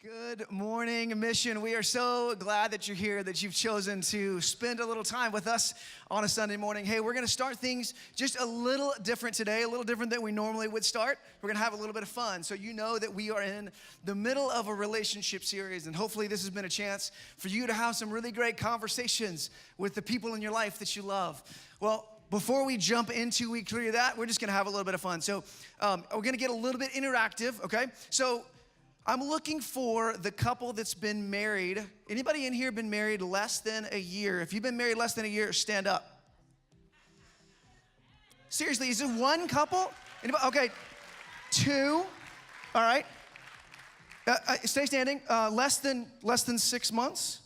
Good morning, Mission. We are so glad that you're here, that you've chosen to spend a little time with us on a Sunday morning. Hey, we're going to start things just a little different today, a little different than we normally would start. We're going to have a little bit of fun. So you know that we are in the middle of a relationship series, and hopefully this has been a chance for you to have some really great conversations with the people in your life that you love. Well, before we jump into We Clear That, we're just going to have a little bit of fun. So we're going to get a little bit interactive, okay? So I'm looking for the couple that's been married. Anybody in here been married less than a year? If you've been married less than a year, stand up. Seriously, is it one couple? Anybody? Okay, two. All right. Stay standing. Less than 6 months.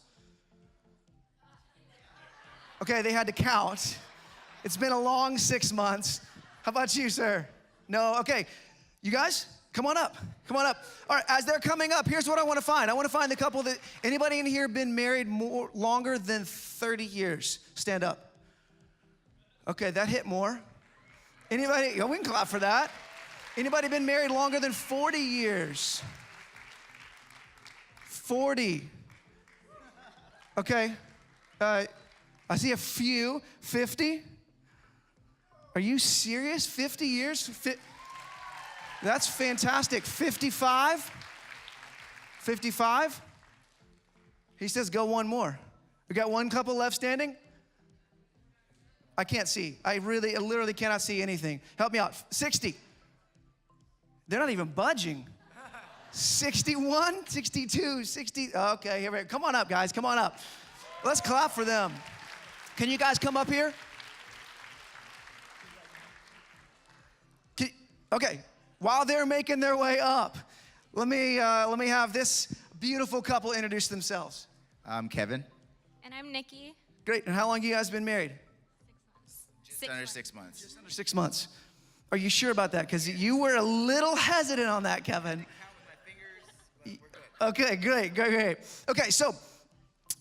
Okay, they had to count. It's been a long 6 months. How about you, sir? No. Okay, you guys. Come on up, come on up. All right, as they're coming up, here's what I want to find. I want to find the couple that, anybody in here been married longer than 30 years? Stand up. Okay, that hit more. Anybody, we can clap for that. Anybody been married longer than 40 years? 40. Okay, I see a few. 50? Are you serious? 50 years? That's fantastic. 55? 55? He says go one more. We got one couple left standing? I can't see. I literally cannot see anything. Help me out. 60. They're not even budging. 61, 62, 60. Okay, here we go. Come on up, guys. Come on up. Let's clap for them. Can you guys come up here? Okay. While they're making their way up, let me have this beautiful couple introduce themselves. I'm Kevin. And I'm Nikki. Great. And how long have you guys been married? 6 months. Just under 6 months. Just under 6 months. Are you sure about that? Because you were a little hesitant on that, Kevin. Okay, great. Okay, so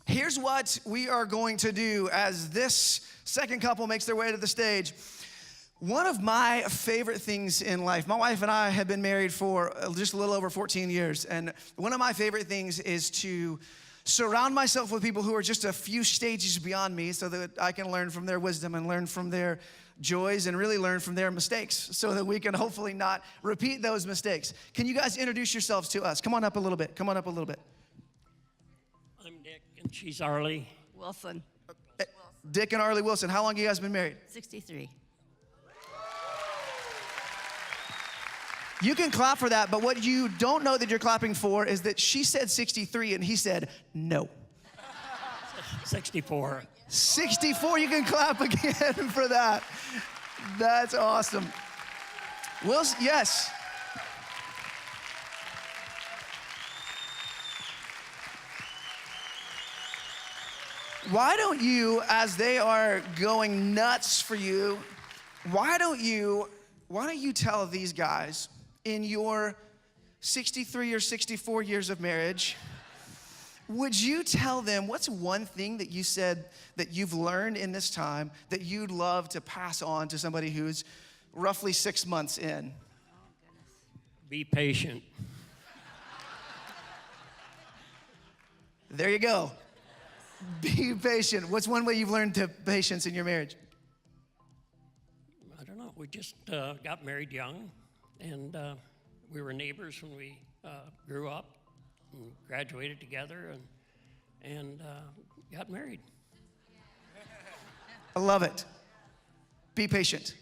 here's what we are going to do as this second couple makes their way to the stage. One of my favorite things in life, my wife and I have been married for just a little over 14 years, and one of my favorite things is to surround myself with people who are just a few stages beyond me so that I can learn from their wisdom and learn from their joys and really learn from their mistakes so that we can hopefully not repeat those mistakes. Can you guys introduce yourselves to us? Come on up a little bit. I'm Dick, and she's Arlie. Wilson. Dick and Arlie Wilson. How long have you guys been married? 63. You can clap for that, but what you don't know that you're clapping for is that she said 63 and he said no. 64. 64, you can clap again for that. That's awesome. Wilson, yes. Why don't you, as they are going nuts for you, why don't you tell these guys, in your 63 or 64 years of marriage, would you tell them what's one thing that you said that you've learned in this time that you'd love to pass on to somebody who's roughly 6 months in? Be patient. There you go. Be patient. What's one way you've learned patience in your marriage? I don't know. We just got married young, and we were neighbors when we grew up and graduated together and got married. I love it. Be patient.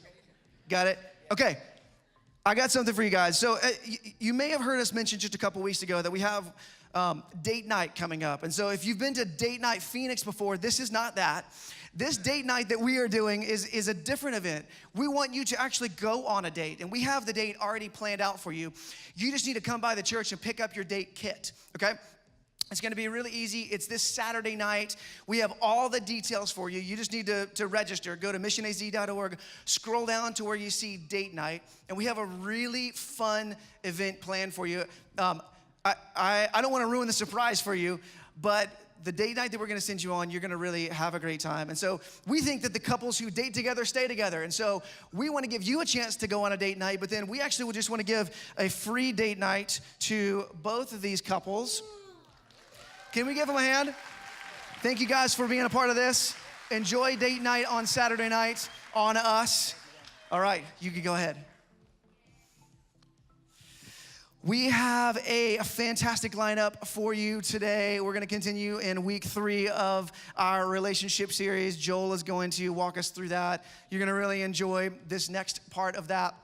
Got it? Okay. I got something for you guys. So you may have heard us mention just a couple weeks ago that we have date night coming up. And so if you've been to Date Night Phoenix before, this is not that. This date night that we are doing is a different event. We want you to actually go on a date, and we have the date already planned out for you. You just need to come by the church and pick up your date kit, okay? It's gonna be really easy. It's this Saturday night. We have all the details for you. You just need to register. Go to missionaz.org, scroll down to where you see date night, and we have a really fun event planned for you. I don't wanna ruin the surprise for you, but the date night that we're gonna send you on, you're gonna really have a great time. And so we think that the couples who date together stay together. And so we wanna give you a chance to go on a date night, but then we actually would just wanna give a free date night to both of these couples. Can we give them a hand? Thank you guys for being a part of this. Enjoy date night on Saturday night on us. All right, you can go ahead. We have a fantastic lineup for you today. We're going to continue in week 3 of our relationship series. Joel is going to walk us through that. You're going to really enjoy this next part of that.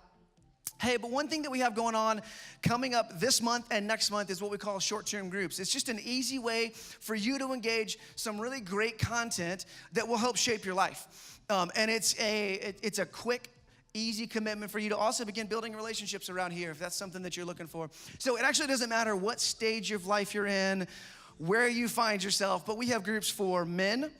Hey, but one thing that we have going on coming up this month and next month is what we call short-term groups. It's just an easy way for you to engage some really great content that will help shape your life. And it's a quick, easy commitment for you to also begin building relationships around here if that's something that you're looking for. So it actually doesn't matter what stage of life you're in, where you find yourself, but we have groups for men.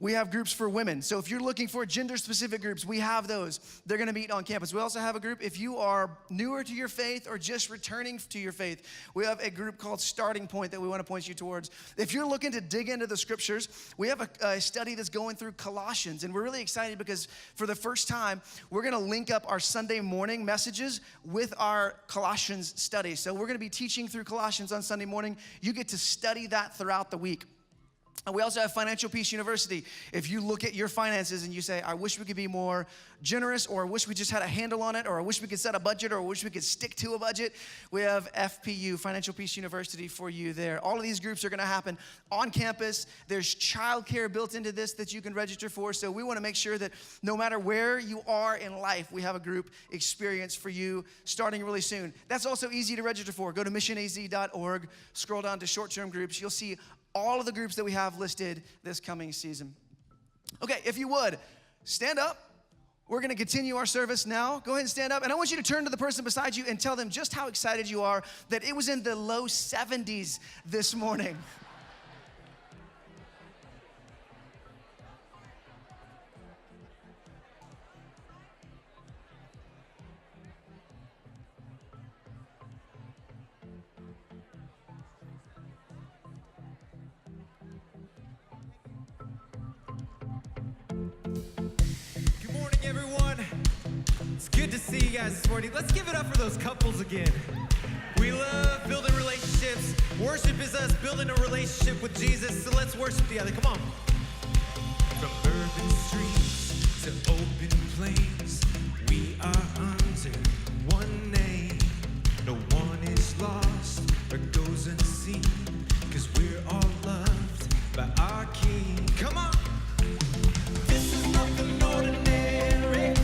We have groups for women. So if you're looking for gender-specific groups, we have those. They're gonna meet on campus. We also have a group if you are newer to your faith or just returning to your faith. We have a group called Starting Point that we wanna point you towards. If you're looking to dig into the scriptures, we have a study that's going through Colossians, and we're really excited because for the first time, we're gonna link up our Sunday morning messages with our Colossians study. So we're gonna be teaching through Colossians on Sunday morning. You get to study that throughout the week. And we also have Financial Peace University. If you look at your finances and you say, I wish we could be more generous, or I wish we just had a handle on it, or I wish we could set a budget, or I wish we could stick to a budget, we have FPU, Financial Peace University, for you there. All of these groups are gonna happen on campus. There's childcare built into this that you can register for. So we wanna make sure that no matter where you are in life, we have a group experience for you starting really soon. That's also easy to register for. Go to missionaz.org, scroll down to short-term groups. You'll see all of the groups that we have listed this coming season. Okay, if you would, stand up. We're gonna continue our service now. Go ahead and stand up. And I want you to turn to the person beside you and tell them just how excited you are that it was in the low 70s this morning. Everyone, it's good to see you guys this morning. Let's give it up for those couples again. We love building relationships. Worship is us building a relationship with Jesus, so let's worship together. Come on. From urban streets to open plains, we are under one name. No one is lost or goes unseen, 'cause we're all loved by our King. Come on. This is nothing ordinary.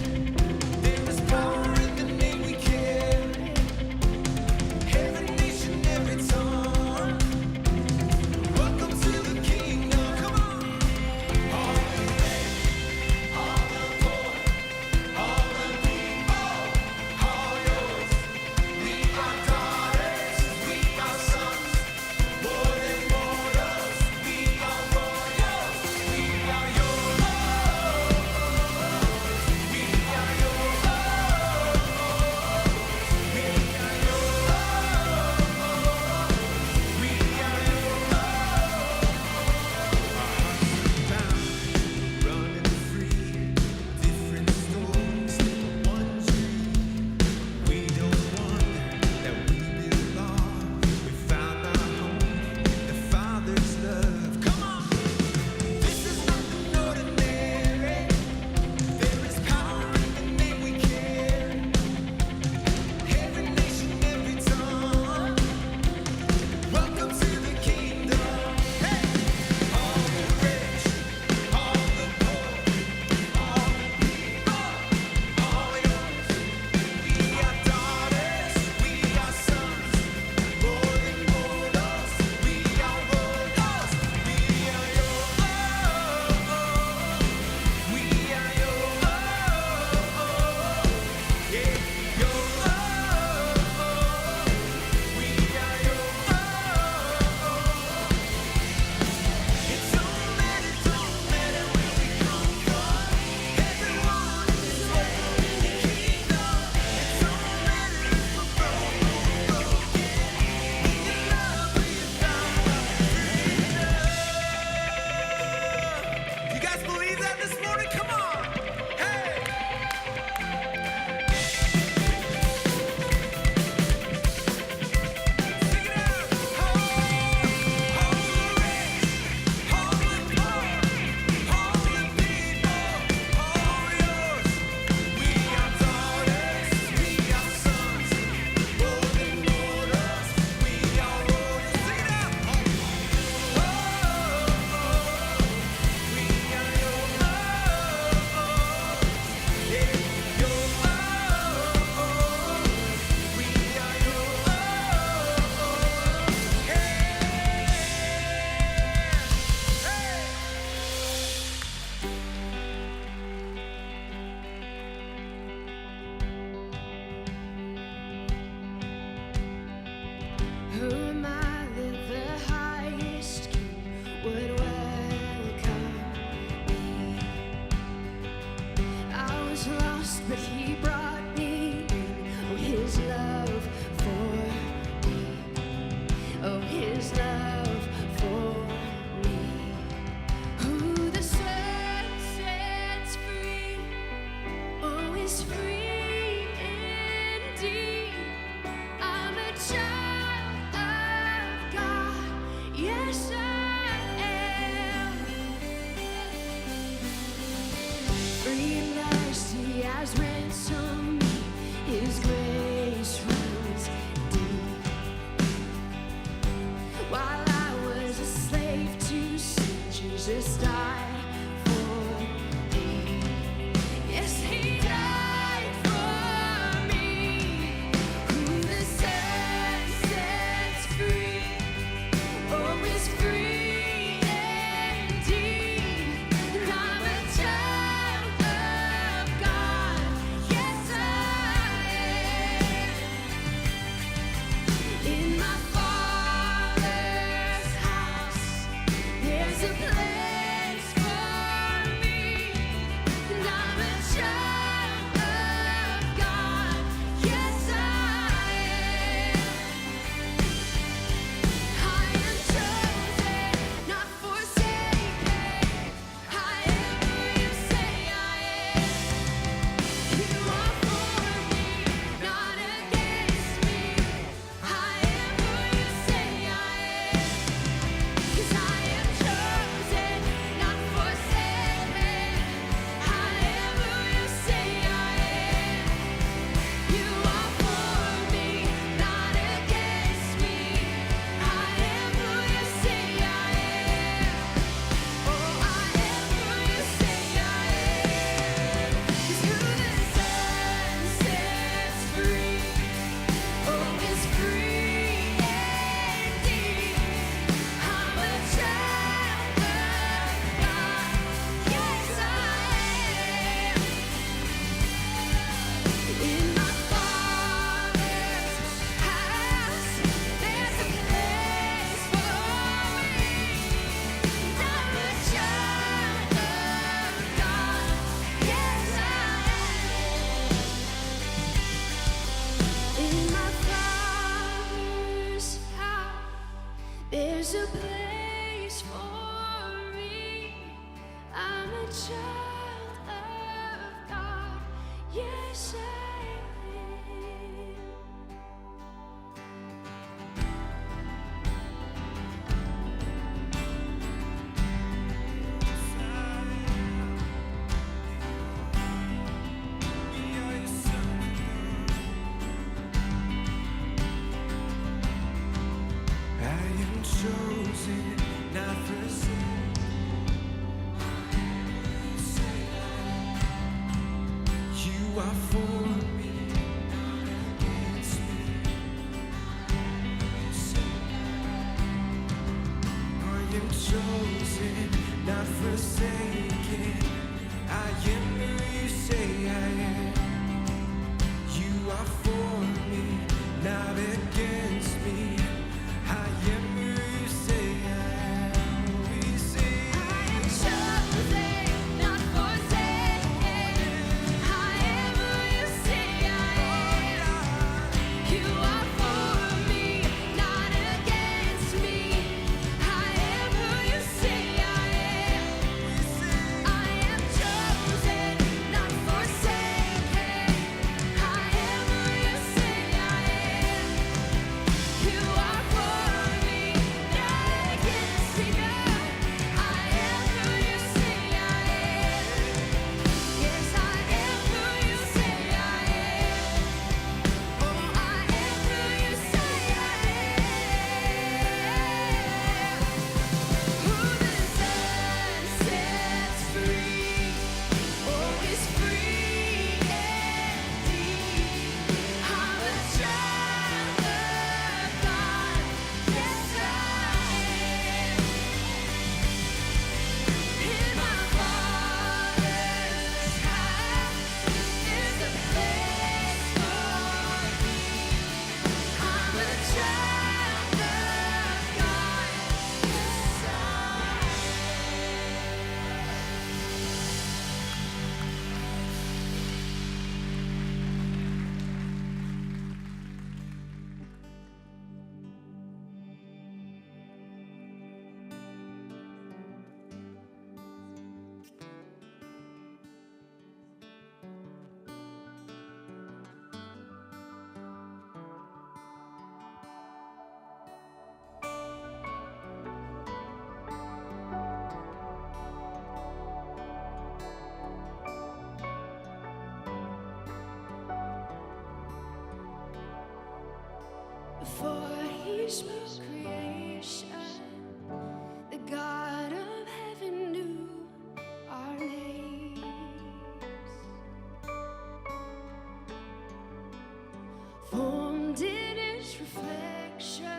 There's a place for me. I'm a child of God. Yes, I am. Chosen, not forsaken. You are for me, not against me. I am chosen, not forsaken. I am who you say I am. You are for me, not against me. I am who you say I am. We say I am chosen, not forsaken. I am who you say I am. You are for me, not against me. I am who you say I am. I am chosen, not forsaken. I am who you say I am. You are for me, not against me. I am who you say I am. Yes, I am who you say I am. Oh, I am who you say I am. Who the Son sets free, oh, is free indeed. I'm a child of God. Yes, I am. In my Father's house is a place for me. I'm a child of God. Yes, I am. Before he spoke creation, the God of heaven knew our names. Formed in his reflection,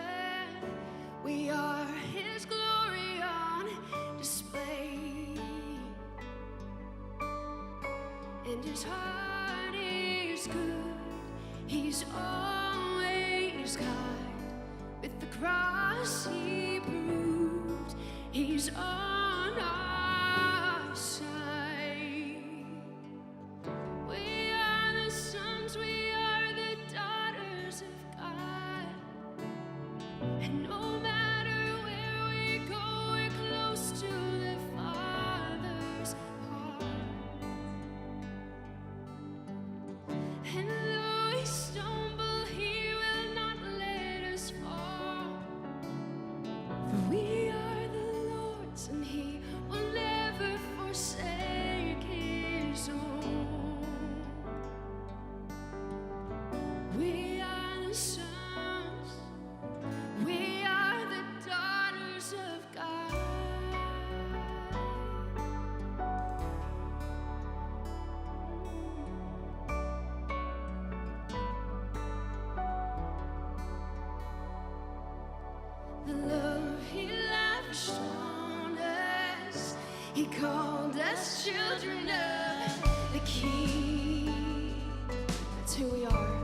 we are his glory on display. And his heart is good, he's always kind. With the cross he proved he's on our side. We are the sons, we are the daughters of God. And no matter where we go, we're close to the Father's heart. And though we stumble, he will not let us fall. For we are the Lord's, and he will never forsake his own. We are the sons, we are the daughters of God. The love he lavished on us, he called us children of the King. That's who we are.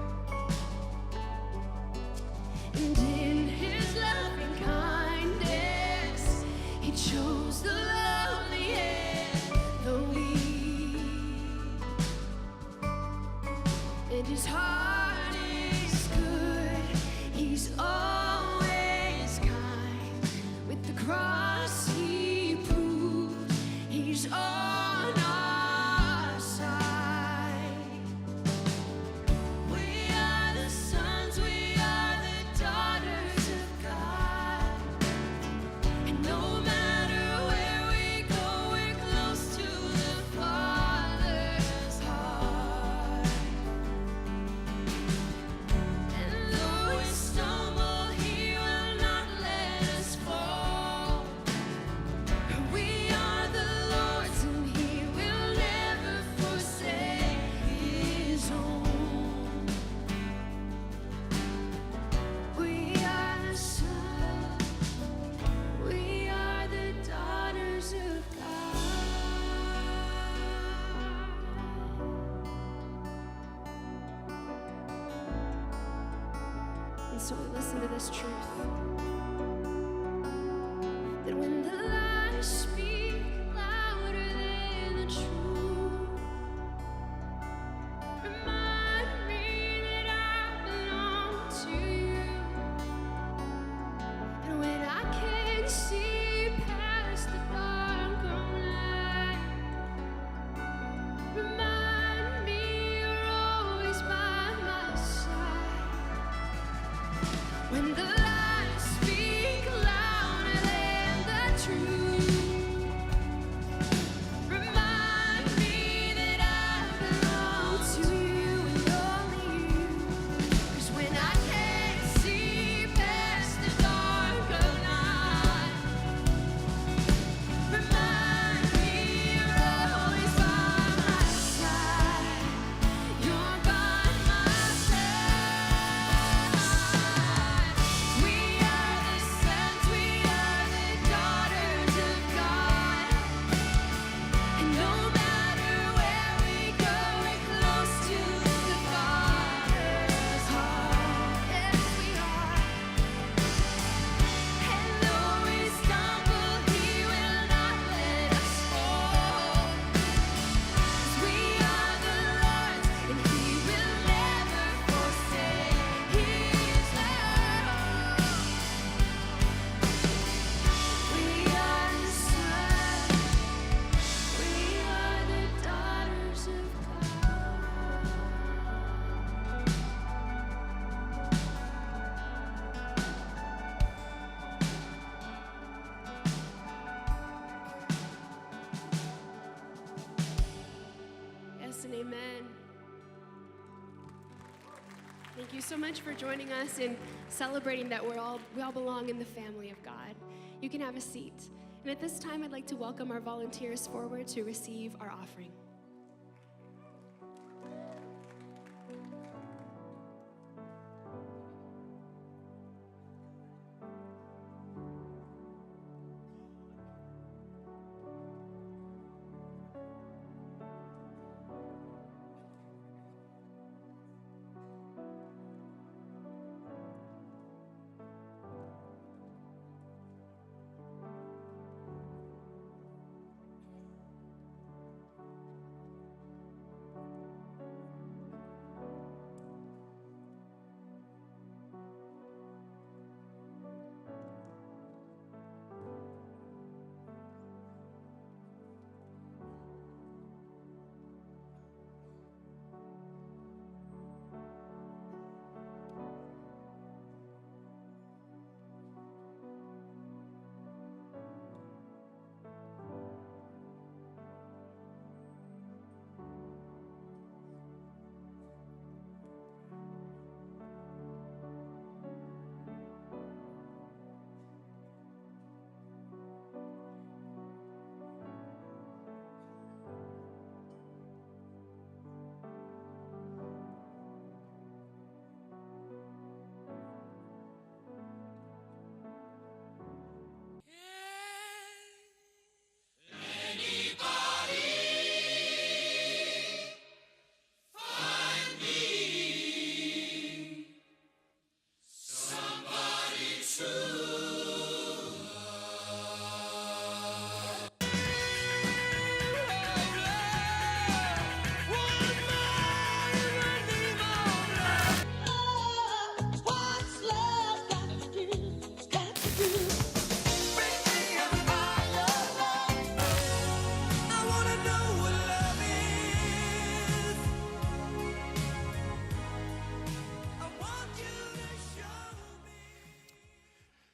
And in his loving kindness, he chose the lowly and the weak. And his heart is good, he's always kind. So we listen to this truth. That when the lies speak louder than the truth, remind me that I belong to you. And when I can't see past the dark of night, remind me you're always by my side. When the lies speak louder than the truth, remind me that I belong to you and only you. 'Cause when I can't see past the dark of night, remind me you're always by my side. You're by my side. We are the sons, we are the daughters of God. And no matter where we go, we're close to the Father's heart. Yes, we are. And though we stumble, He will not let us fall. 'Cause we are the Lord's, and He will never forsake His love. We are the sons, we are the daughters of God. Yes and amen. Thank you so much for joining us in celebrating that we all belong in the family of God. You can have a seat. And at this time, I'd like to welcome our volunteers forward to receive our offering.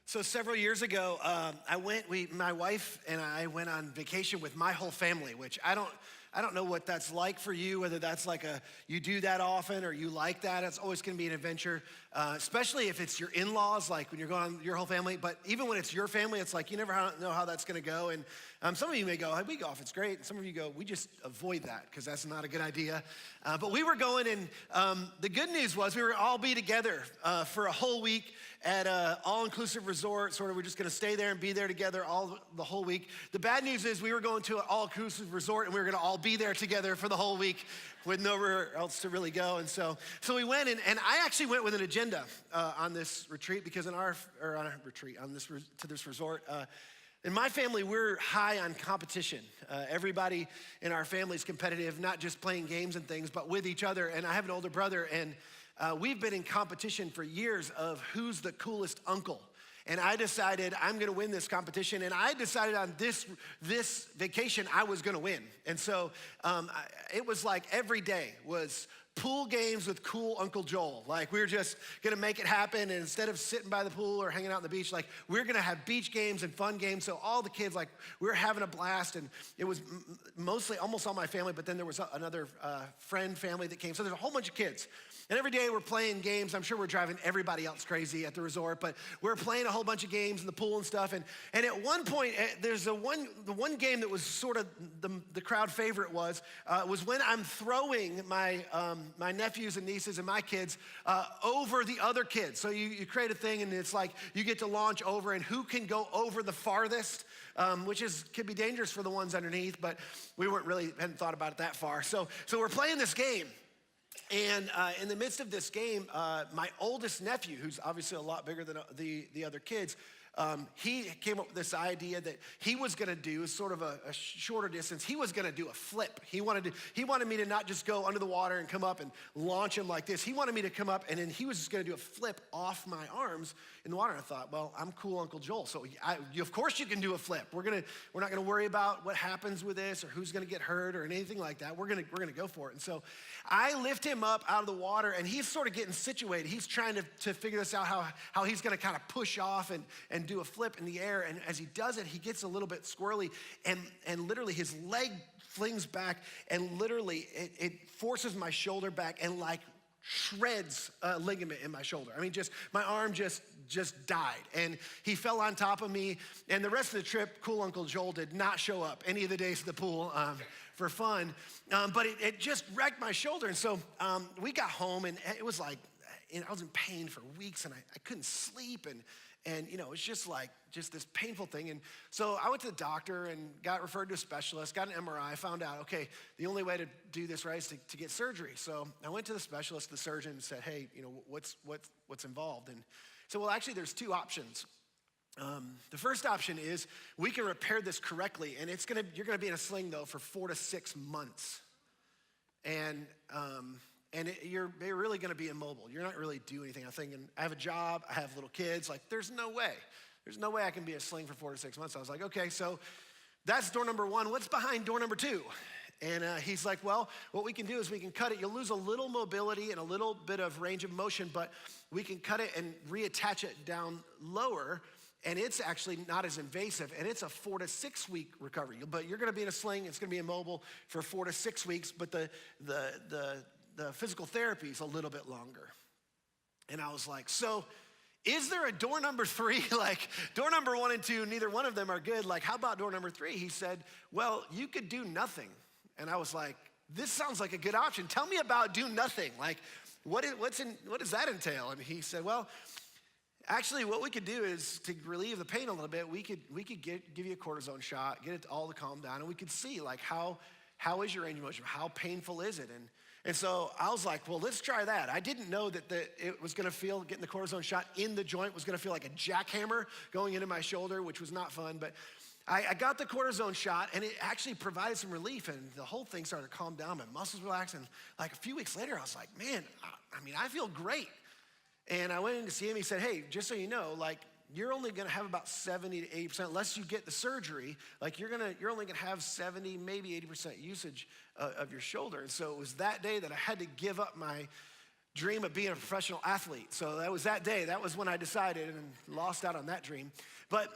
So several years ago, my wife and I went on vacation with my whole family, which I don't know what that's like for you, whether that's like you do that often or you like that. It's always gonna be an adventure, especially if it's your in-laws, like when you're going on your whole family. But even when it's your family, it's like you never know how that's gonna go. And some of you may go, hey, we go off, it's great. And some of you go, we just avoid that because that's not a good idea. But we were going, and the good news was we were all be together for a whole week. at an all-inclusive resort. Sort of, we're just gonna stay there and be there together the whole week. The bad news is we were going to an all-inclusive resort and we were gonna all be there together for the whole week with nowhere else to really go. And so we went, and I actually went with an agenda on this retreat, because to this resort. In my family, we're high on competition. Everybody in our family is competitive, not just playing games and things, but with each other. And I have an older brother, and we've been in competition for years of who's the coolest uncle. And I decided I'm gonna win this competition, and I decided on this vacation I was gonna win. And so it was like every day was pool games with cool Uncle Joel. Like, we were just gonna make it happen, and instead of sitting by the pool or hanging out on the beach, like, we're gonna have beach games and fun games. So all the kids, like, we were having a blast, and it was mostly almost all my family, but then there was another friend family that came. So there's a whole bunch of kids. And every day we're playing games. I'm sure we're driving everybody else crazy at the resort, but we're playing a whole bunch of games in the pool and stuff. And at one point, there's the one game that was sort of the crowd favorite was when I'm throwing my nephews and nieces and my kids over the other kids. So you create a thing, and it's like you get to launch over, and who can go over the farthest, which could be dangerous for the ones underneath, but we hadn't thought about it that far. So we're playing this game. And in the midst of this game, my oldest nephew, who's obviously a lot bigger than the other kids, he came up with this idea that he was gonna do sort of a shorter distance. He was gonna do a flip. He wanted me to not just go under the water and come up and launch him like this. He wanted me to come up, and then he was just gonna do a flip off my arms in the water. And I thought, well, I'm cool Uncle Joel, so of course you can do a flip. We're not gonna worry about what happens with this or who's gonna get hurt or anything like that. We're gonna go for it. And so I lift him up out of the water, and he's sort of getting situated. He's trying to figure this out, how he's gonna kind of push off and do a flip in the air. And as he does it, he gets a little bit squirrely, and literally his leg flings back, and literally it forces my shoulder back and like shreds a ligament in my shoulder. I mean, my arm just died, and he fell on top of me. And the rest of the trip, cool Uncle Joel did not show up any of the days at the pool for fun, but it just wrecked my shoulder. And so we got home, and it was like, I was in pain for weeks, and I couldn't sleep, and it's just this painful thing. And so I went to the doctor and got referred to a specialist, got an MRI, found out, okay, the only way to do this right is to get surgery. So I went to the specialist, the surgeon, and said, hey, what's involved? And so, well, actually there's two options. The first option is we can repair this correctly, and you're gonna be in a sling though for 4 to 6 months. And you're really gonna be immobile. You're not really doing anything. I'm thinking, I have a job, I have little kids, like there's no way I can be a sling for 4 to 6 months. I was like, okay, so that's door number one. What's behind door number two? And he's like, well, what we can do is we can cut it. You'll lose a little mobility and a little bit of range of motion, but we can cut it and reattach it down lower, and it's actually not as invasive, and it's a 4 to 6 week recovery. But you're gonna be in a sling, it's gonna be immobile for 4 to 6 weeks, but the physical therapy is a little bit longer. And I was like, so is there a door number 3? Like, door number 1 and 2, neither one of them are good. Like, how about door number 3? He said, well, you could do nothing. And I was like, this sounds like a good option. Tell me about do nothing. Like, what does that entail? And he said, well, actually, what we could do is to relieve the pain a little bit, we could give you a cortisone shot, get it all to calm down, and we could see like how is your range of motion? How painful is it? And so I was like, well, let's try that. I didn't know that it was gonna feel, getting the cortisone shot in the joint was gonna feel like a jackhammer going into my shoulder, which was not fun. But I got the cortisone shot, and it actually provided some relief, and the whole thing started to calm down. My muscles relaxed, and like a few weeks later, I was like, man, I feel great. And I went in to see him. He said, hey, just so you know, like, you're only gonna have about 70 to 80%, unless you get the surgery, like you're only gonna have 70, maybe 80% usage of your shoulder. And so it was that day that I had to give up my dream of being a professional athlete. So that was that day. That was when I decided and lost out on that dream. But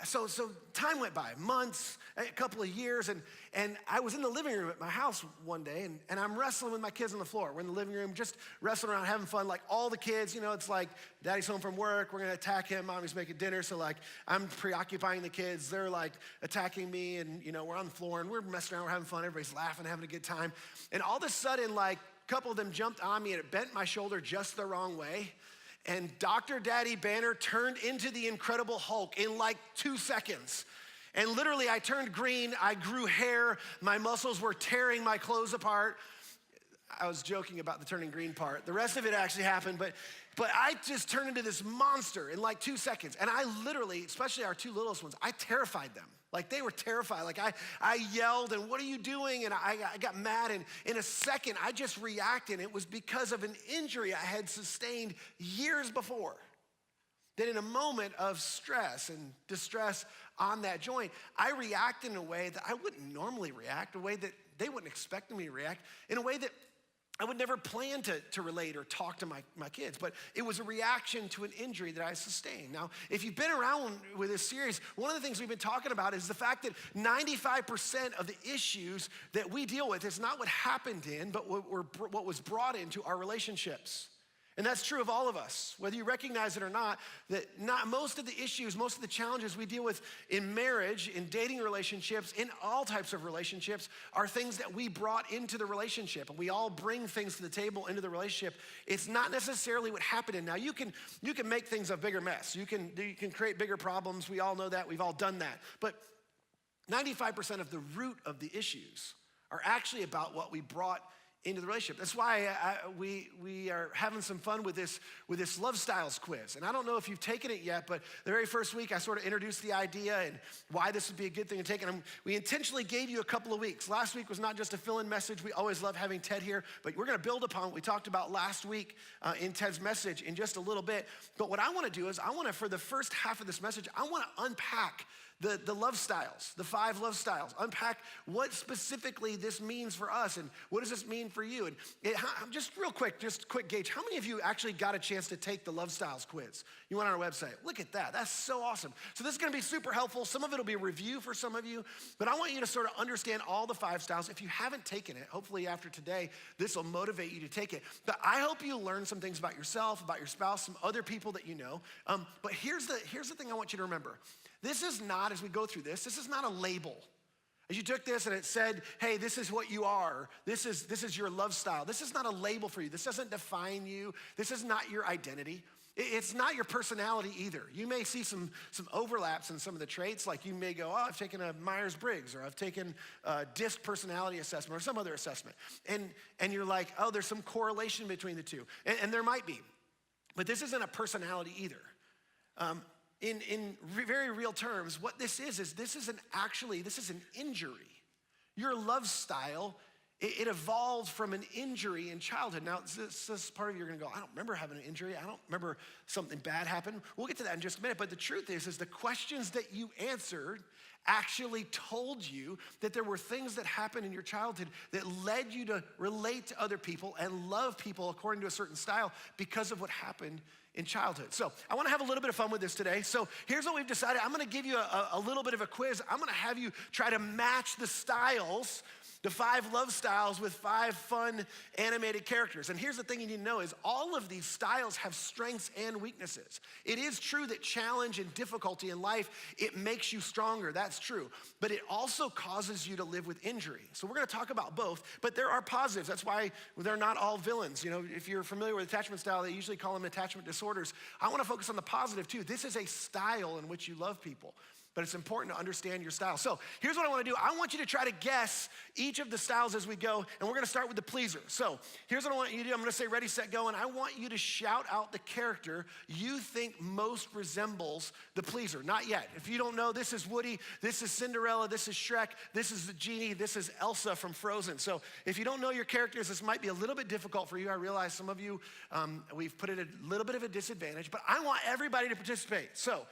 so time went by, months, a couple of years, and I was in the living room at my house one day, and I'm wrestling with my kids on the floor. We're in the living room, just wrestling around, having fun, like all the kids, it's like daddy's home from work, we're gonna attack him, mommy's making dinner, so like I'm preoccupying the kids, they're like attacking me, and we're on the floor, and we're messing around, we're having fun, everybody's laughing, having a good time. And all of a sudden, like, a couple of them jumped on me, and it bent my shoulder just the wrong way. And Dr. Daddy Banner turned into the Incredible Hulk in like 2 seconds. And literally, I turned green, I grew hair, my muscles were tearing my clothes apart. I was joking about the turning green part. The rest of it actually happened, but I just turned into this monster in like 2 seconds. And I literally, especially our two littlest ones, I terrified them. Like they were terrified. Like I yelled, and what are you doing? And I got mad, and in a second, I just reacted. It was because of an injury I had sustained years before. That in a moment of stress and distress on that joint, I reacted in a way that I wouldn't normally react, a way that they wouldn't expect me to react, in a way that I would never plan to relate or talk to my kids, but it was a reaction to an injury that I sustained. Now, if you've been around with this series, one of the things we've been talking about is the fact that 95% of the issues that we deal with is not what happened in, but what was brought into our relationships. And that's true of all of us, whether you recognize it or not, that not most of the issues, most of the challenges we deal with in marriage, in dating relationships, in all types of relationships are things that we brought into the relationship. And we all bring things to the table into the relationship. It's not necessarily what happened in. Now, you can make things a bigger mess. You can create bigger problems. We all know that. We've all done that. But 95% of the root of the issues are actually about what we brought into the relationship. That's why we are having some fun with this Love Styles quiz. And I don't know if you've taken it yet, but the very first week I sort of introduced the idea and why this would be a good thing to take. And we intentionally gave you a couple of weeks. Last week was not just a fill-in message. We always love having Ted here, but we're gonna build upon what we talked about last week in Ted's message in just a little bit. But what I wanna do is for the first half of this message, I wanna unpack the love styles, the 5 love styles, unpack what specifically this means for us and what does this mean for you. And just real quick, just quick gauge, how many of you actually got a chance to take the love styles quiz? You went on our website. Look at that, that's so awesome. So this is gonna be super helpful. Some of it will be a review for some of you, but I want you to sort of understand all the 5 styles. If you haven't taken it, hopefully after today, this will motivate you to take it. But I hope you learn some things about yourself, about your spouse, some other people that you know. But here's the thing I want you to remember. This is not, as we go through this is not a label. As you took this and it said, hey, this is what you are. This is your love style. This is not a label for you. This doesn't define you. This is not your identity. It's not your personality either. You may see some overlaps in some of the traits, like you may go, oh, I've taken a Myers-Briggs, or I've taken a DISC personality assessment, or some other assessment. And you're like, oh, there's some correlation between the two. And there might be. But this isn't a personality either. In very real terms, what this is this is an injury. Your love style, it evolved from an injury in childhood. Now, this part of you are gonna go, I don't remember having an injury. I don't remember something bad happened. We'll get to that in just a minute. But the truth is the questions that you answered actually told you that there were things that happened in your childhood that led you to relate to other people and love people according to a certain style because of what happened in childhood. So I wanna have a little bit of fun with this today. So here's what we've decided. I'm gonna give you a little bit of a quiz. I'm gonna have you try to match the styles, the 5 love styles with 5 fun animated characters. And here's the thing you need to know is all of these styles have strengths and weaknesses. It is true that challenge and difficulty in life, it makes you stronger, that's true. But it also causes you to live with injury. So we're gonna talk about both, but there are positives. That's why they're not all villains. You know, if you're familiar with attachment style, they usually call them attachment disorders. I wanna focus on the positive too. This is a style in which you love people. But it's important to understand your style. So here's what I wanna do. I want you to try to guess each of the styles as we go, and we're gonna start with the pleaser. So here's what I want you to do. I'm gonna say ready, set, go, and I want you to shout out the character you think most resembles the pleaser. Not yet. If you don't know, this is Woody, this is Cinderella, this is Shrek, this is the genie, this is Elsa from Frozen. So if you don't know your characters, this might be a little bit difficult for you. I realize some of you, we've put it at a little bit of a disadvantage, but I want everybody to participate. So,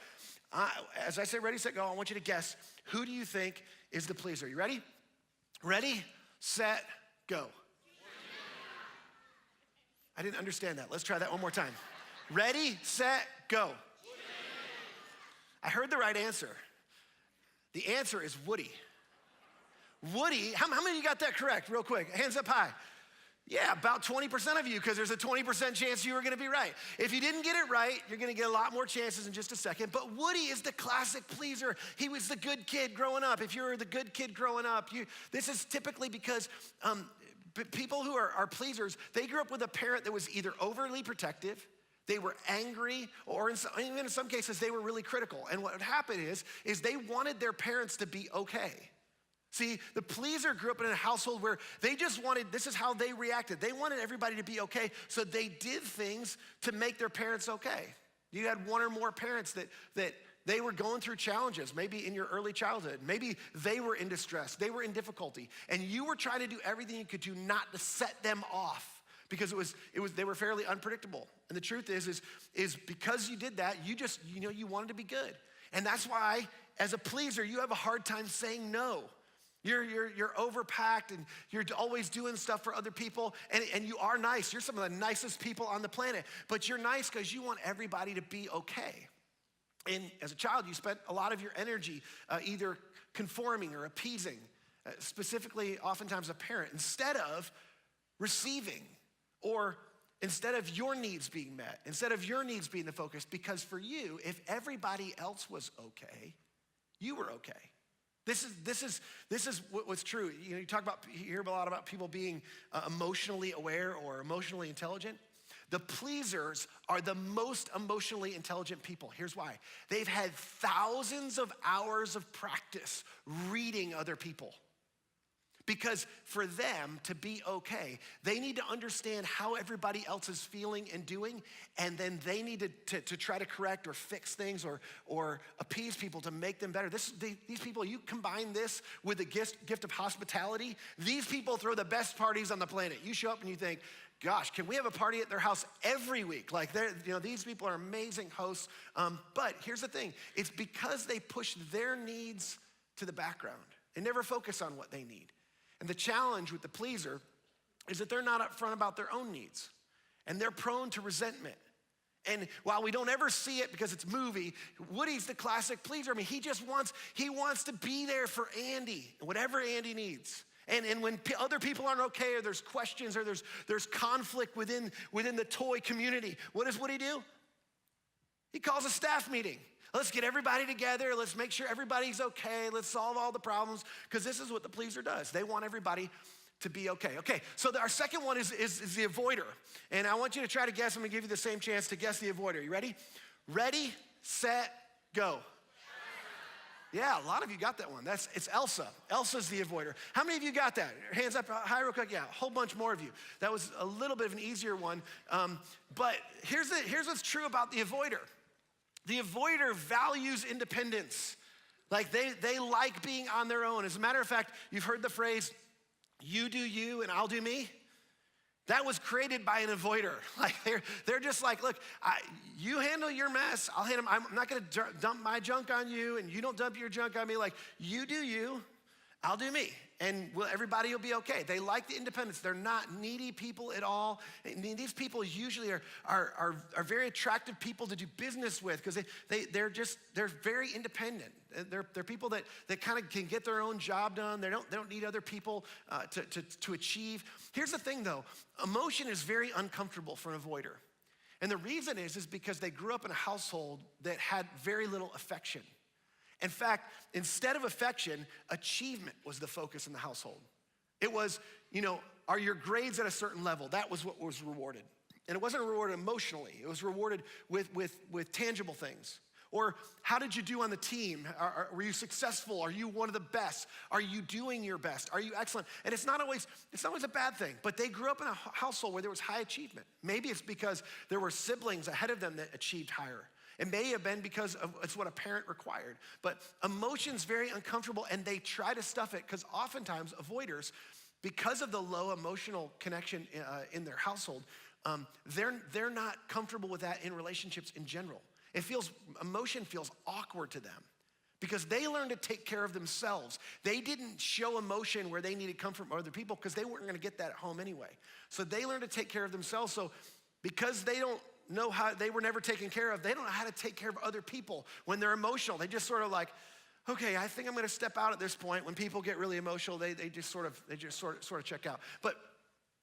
as I say ready, set, go, I want you to guess, who do you think is the pleaser? You ready? Ready, set, go. I didn't understand that. Let's try that one more time. Ready, set, go. I heard the right answer. The answer is Woody. Woody, how many of you got that correct? Real quick, hands up high. Yeah, about 20% of you, because there's a 20% chance you were gonna be right. If you didn't get it right, you're gonna get a lot more chances in just a second. But Woody is the classic pleaser. He was the good kid growing up. If you're the good kid growing up, this is typically because people who are pleasers, they grew up with a parent that was either overly protective, They were angry, or even in some cases, they were really critical. And what would happen is they wanted their parents to be okay. See, the pleaser grew up in a household where they just wanted, this is how they reacted. They wanted everybody to be okay, so they did things to make their parents okay. You had one or more parents that they were going through challenges, maybe in your early childhood. Maybe they were in distress, they were in difficulty, and you were trying to do everything you could do not to set them off because they were fairly unpredictable. And the truth is because you did that, you wanted to be good. And that's why, as a pleaser, you have a hard time saying no. You're overpacked and you're always doing stuff for other people, and you are nice. You're some of the nicest people on the planet, but you're nice because you want everybody to be okay. And as a child, you spent a lot of your energy either conforming or appeasing, specifically oftentimes a parent, instead of receiving, or instead of your needs being met, instead of your needs being the focus. Because for you, if everybody else was okay, you were okay. This is what's true. You hear a lot about people being emotionally aware or emotionally intelligent. The pleasers are the most emotionally intelligent people. Here's why. They've had thousands of hours of practice reading other people. Because for them to be okay, they need to understand how everybody else is feeling and doing, and then they need to try to correct or fix things or appease people to make them better. These people, you combine this with the gift of hospitality, these people throw the best parties on the planet. You show up and you think, gosh, can we have a party at their house every week? Like, these people are amazing hosts. But here's the thing, it's because they push their needs to the background and never focus on what they need. And the challenge with the pleaser is that they're not upfront about their own needs, and they're prone to resentment. And while we don't ever see it because it's movie, Woody's the classic pleaser. I mean, he wants to be there for Andy, whatever Andy needs. And when other people aren't okay, or there's questions, or there's conflict within the toy community, what does Woody do? He calls a staff meeting. Let's get everybody together. Let's make sure everybody's okay. Let's solve all the problems, because this is what the pleaser does. They want everybody to be okay. Okay, so our second one is the avoider. And I want you to try to guess. I'm gonna give you the same chance to guess the avoider. You ready? Ready, set, go. Yeah, a lot of you got that one. It's Elsa. Elsa's the avoider. How many of you got that? Hands up high real quick. Yeah, a whole bunch more of you. That was a little bit of an easier one. But here's what's true about the avoider. The avoider values independence. Like they like being on their own. As a matter of fact, you've heard the phrase, you do you and I'll do me. That was created by an avoider. Like they're just like, look, you handle your mess. I'm not gonna dump my junk on you, and you don't dump your junk on me. Like, you do you, I'll do me. And everybody will be okay. They like the independence. They're not needy people at all. And these people usually are very attractive people to do business with, because they're very independent. They're people that kind of can get their own job done. They don't need other people to achieve. Here's the thing though, emotion is very uncomfortable for an avoider. And the reason is because they grew up in a household that had very little affection. In fact, instead of affection, achievement was the focus in the household. It was, are your grades at a certain level? That was what was rewarded. And it wasn't rewarded emotionally. It was rewarded with tangible things. Or how did you do on the team? Were you successful? Are you one of the best? Are you doing your best? Are you excellent? And it's not always a bad thing, but they grew up in a household where there was high achievement. Maybe it's because there were siblings ahead of them that achieved higher. It may have been because it's what a parent required. But emotion's very uncomfortable, and they try to stuff it, because oftentimes avoiders, because of the low emotional connection in their household, they're not comfortable with that in relationships in general. Emotion feels awkward to them because they learned to take care of themselves. They didn't show emotion where they needed comfort from other people, because they weren't gonna get that at home anyway. So they learned to take care of themselves. So because they don't know how, they were never taken care of, they don't know how to take care of other people when they're emotional. They just sort of like, okay, I think I'm gonna step out at this point. When people get really emotional, they just sort of check out. But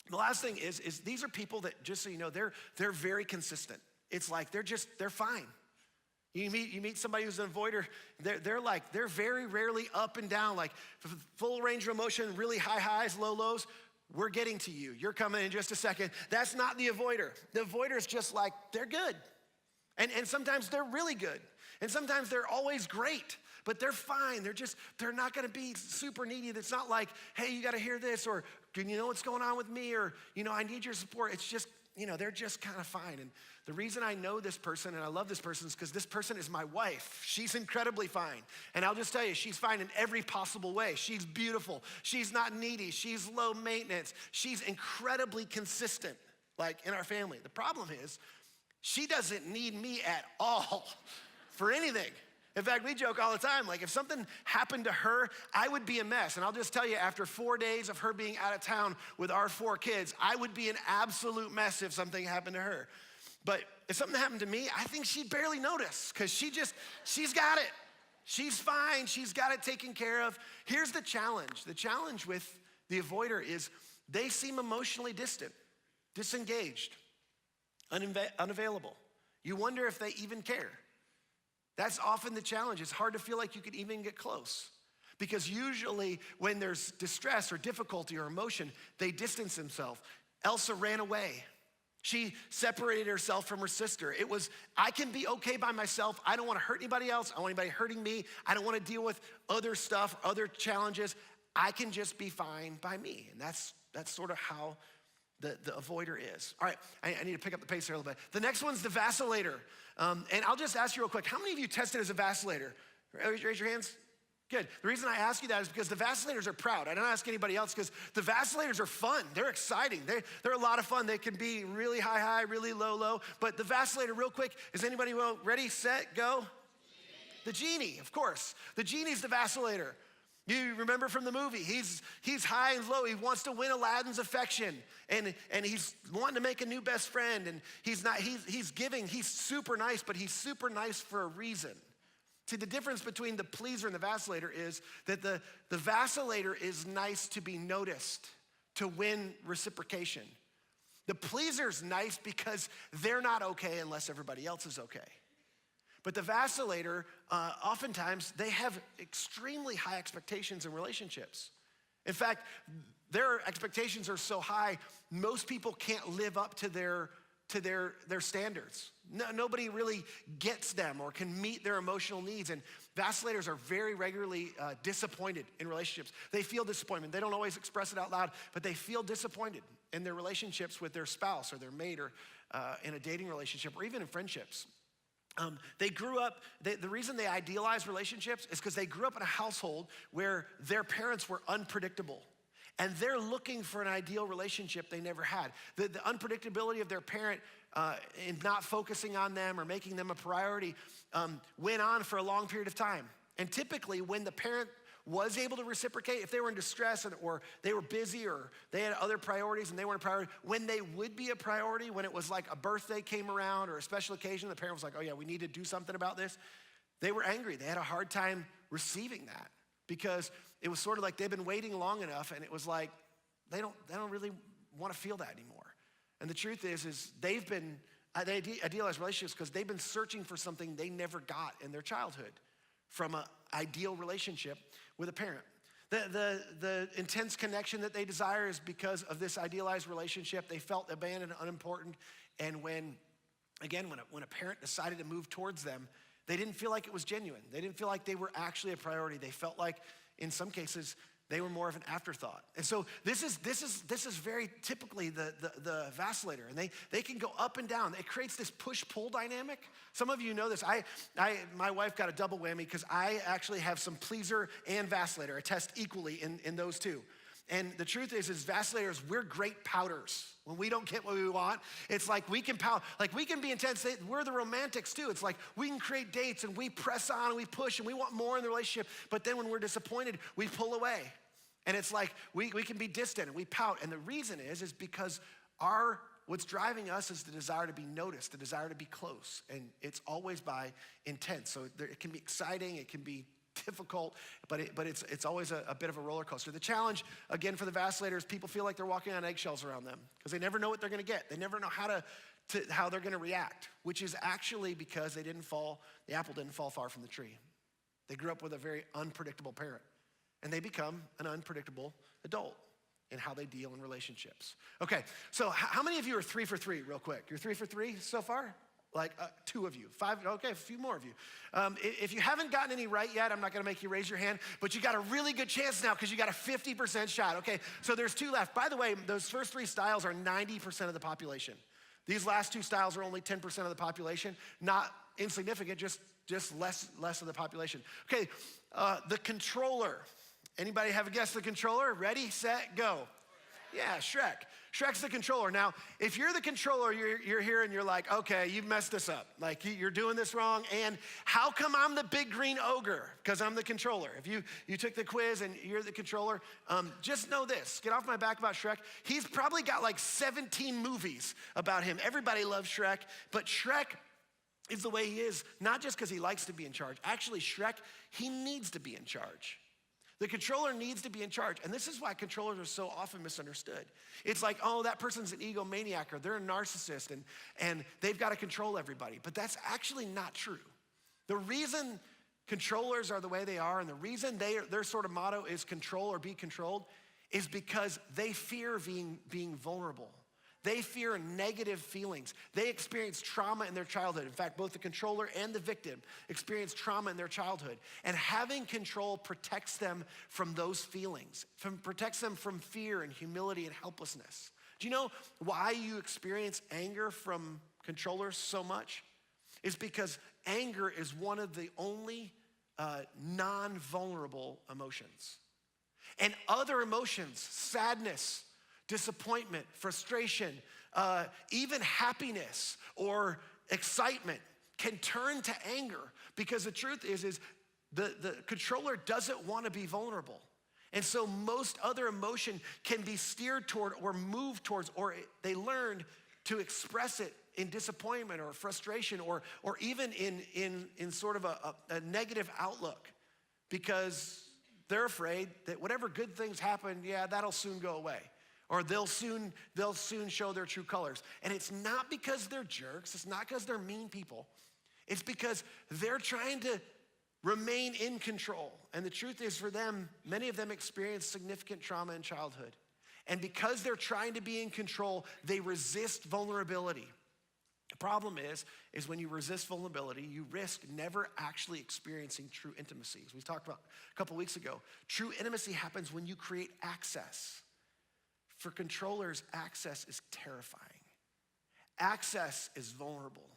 the last thing is these are people that, just so you know, they're very consistent. It's like they're fine. You meet somebody who's an avoider, they're very rarely up and down, like full range of emotion, really high highs, low lows. we're getting to you. You're coming in just a second. That's not the avoider. The avoider is just like, they're good. And sometimes they're really good. And sometimes they're always great, but they're fine. They're not gonna be super needy. It's not like, hey, you gotta hear this, or do you know what's going on with me? Or, I need your support. It's just, they're just kind of fine. And the reason I know this person and I love this person is because this person is my wife. She's incredibly fine. And I'll just tell you, she's fine in every possible way. She's beautiful. She's not needy. She's low maintenance. She's incredibly consistent, like in our family. The problem is, she doesn't need me at all for anything. In fact, we joke all the time, like if something happened to her, I would be a mess. And I'll just tell you, after 4 days of her being out of town with our 4 kids, I would be an absolute mess if something happened to her. But if something happened to me, I think she'd barely notice because she's got it. She's fine, she's got it taken care of. Here's the challenge. The challenge with the avoider is they seem emotionally distant, disengaged, unavailable. You wonder if they even care. That's often the challenge. It's hard to feel like you could even get close because usually when there's distress or difficulty or emotion, they distance themselves. Elsa ran away. She separated herself from her sister. It was, I can be okay by myself. I don't want to hurt anybody else. I don't want anybody hurting me. I don't want to deal with other stuff, other challenges. I can just be fine by me. And that's sort of how the avoider is. All right, I need to pick up the pace here a little bit. The next one's the vacillator. And I'll just ask you real quick, how many of you tested as a vacillator? Raise your hands. Good. The reason I ask you that is because the vacillators are proud. I don't ask anybody else because the vacillators are fun. They're exciting. They're a lot of fun. They can be really high, really low. But the vacillator, real quick, is anybody ready, set, go? The genie, of course. The genie's the vacillator. You remember from the movie, he's high and low. He wants to win Aladdin's affection, and he's wanting to make a new best friend, and he's giving, he's super nice, but he's super nice for a reason. See, the difference between the pleaser and the vacillator is that the vacillator is nice to be noticed, to win reciprocation. The pleaser's nice because they're not okay unless everybody else is okay. But the vacillator, oftentimes, they have extremely high expectations in relationships. In fact, their expectations are so high, most people can't live up to their standards. Nobody really gets them or can meet their emotional needs. And vacillators are very regularly disappointed in relationships. They feel disappointment. They don't always express it out loud, but they feel disappointed in their relationships with their spouse or their mate or in a dating relationship or even in friendships. They grew up, the reason they idealize relationships is because they grew up in a household where their parents were unpredictable. And they're looking for an ideal relationship they never had. The unpredictability of their parent in not focusing on them or making them a priority went on for a long period of time. And typically when the parent was able to reciprocate, if they were in distress or they were busy or they had other priorities and they weren't a priority, when they would be a priority, when it was like a birthday came around or a special occasion, the parent was like, oh yeah, we need to do something about this. They were angry. They had a hard time receiving that because it was sort of like they've been waiting long enough and it was like, they don't really want to feel that anymore. And the truth is they idealize relationships because they've been searching for something they never got in their childhood from an ideal relationship with a parent. The intense connection that they desire is because of this idealized relationship. They felt abandoned and unimportant. And when a parent decided to move towards them, they didn't feel like it was genuine. They didn't feel like they were actually a priority. They felt like, in some cases, they were more of an afterthought. And so this is very typically the vacillator. And they can go up and down. It creates this push-pull dynamic. Some of you know this. My wife got a double whammy because I actually have some pleaser and vacillator. I test equally in those two. And the truth is vacillators, we're great pouters. When we don't get what we want, it's like we can pout, like we can be intense. We're the romantics too. It's like we can create dates and we press on and we push and we want more in the relationship. But then when we're disappointed, we pull away. And it's like we can be distant and we pout. And the reason is because what's driving us is the desire to be noticed, the desire to be close. And it's always by intent. So it can be exciting, it can be difficult, but it's always a bit of a roller coaster. The challenge, again, for the vacillator people feel like they're walking on eggshells around them because they never know what they're gonna get. They never know how they're gonna react, which is actually because the apple didn't fall far from the tree. They grew up with a very unpredictable parent and they become an unpredictable adult. in how they deal in relationships. Okay, so how many of you are 3 for 3 real quick? You're 3 for 3 so far? Like 2 of you, 5, okay, a few more of you. If you haven't gotten any right yet, I'm not gonna make you raise your hand, but you got a really good chance now because you got a 50% shot. Okay, so there's 2 left. By the way, those first 3 styles are 90% of the population. These last 2 styles are only 10% of the population. Not insignificant, just less of the population. Okay, the controller. Anybody have a guess? The controller? Ready, set, go. Yeah, Shrek. Shrek's the controller. Now, if you're the controller, you're here and you're like, okay, you've messed this up. Like, you're doing this wrong, and how come I'm the big green ogre? Because I'm the controller. If you took the quiz and you're the controller, just know this. Get off my back about Shrek. He's probably got like 17 movies about him. Everybody loves Shrek, but Shrek is the way he is, not just because he likes to be in charge. Actually, Shrek, he needs to be in charge. The controller needs to be in charge, and this is why controllers are so often misunderstood. It's like, oh, that person's an egomaniac, or they're a narcissist, and they've got to control everybody. But that's actually not true. The reason controllers are the way they are, and the reason their sort of motto is control or be controlled, is because they fear being vulnerable. They fear negative feelings. They experience trauma in their childhood. In fact, both the controller and the victim experience trauma in their childhood. And having control protects them from those feelings, protects them from fear and humility and helplessness. Do you know why you experience anger from controllers so much? It's because anger is one of the only non-vulnerable emotions. And other emotions, sadness, disappointment, frustration, even happiness or excitement can turn to anger, because the truth is the controller doesn't want to be vulnerable. And so most other emotion can be steered toward or moved towards, or they learned to express it in disappointment or frustration or even in sort of a negative outlook, because they're afraid that whatever good things happen, yeah, that'll soon go away. Or they'll soon show their true colors. And it's not because they're jerks. It's not because they're mean people. It's because they're trying to remain in control. And the truth is, for them, many of them experience significant trauma in childhood. And because they're trying to be in control, they resist vulnerability. The problem is when you resist vulnerability, you risk never actually experiencing true intimacy. As we talked about a couple weeks ago, true intimacy happens when you create access. For controllers, access is terrifying. Access is vulnerable.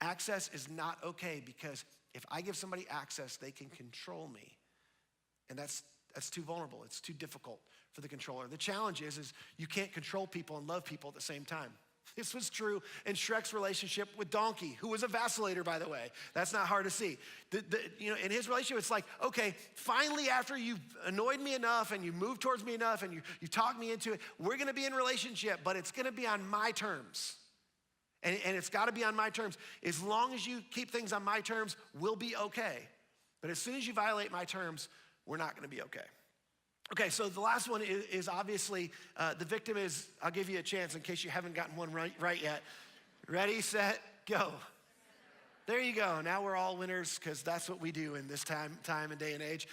Access is not okay, because if I give somebody access, they can control me. And that's too vulnerable. It's too difficult for the controller. The challenge is you can't control people and love people at the same time. This was true in Shrek's relationship with Donkey, who was a vacillator, by the way. That's not hard to see. In his relationship, it's like, okay, finally, after you've annoyed me enough and you moved towards me enough and you talked me into it, we're gonna be in a relationship, but it's gonna be on my terms. And it's gotta be on my terms. As long as you keep things on my terms, we'll be okay. But as soon as you violate my terms, we're not gonna be okay. Okay, so the last one is obviously, the victim is, I'll give you a chance in case you haven't gotten one right yet. Ready, set, go. There you go. Now we're all winners, because that's what we do in this time and day and age.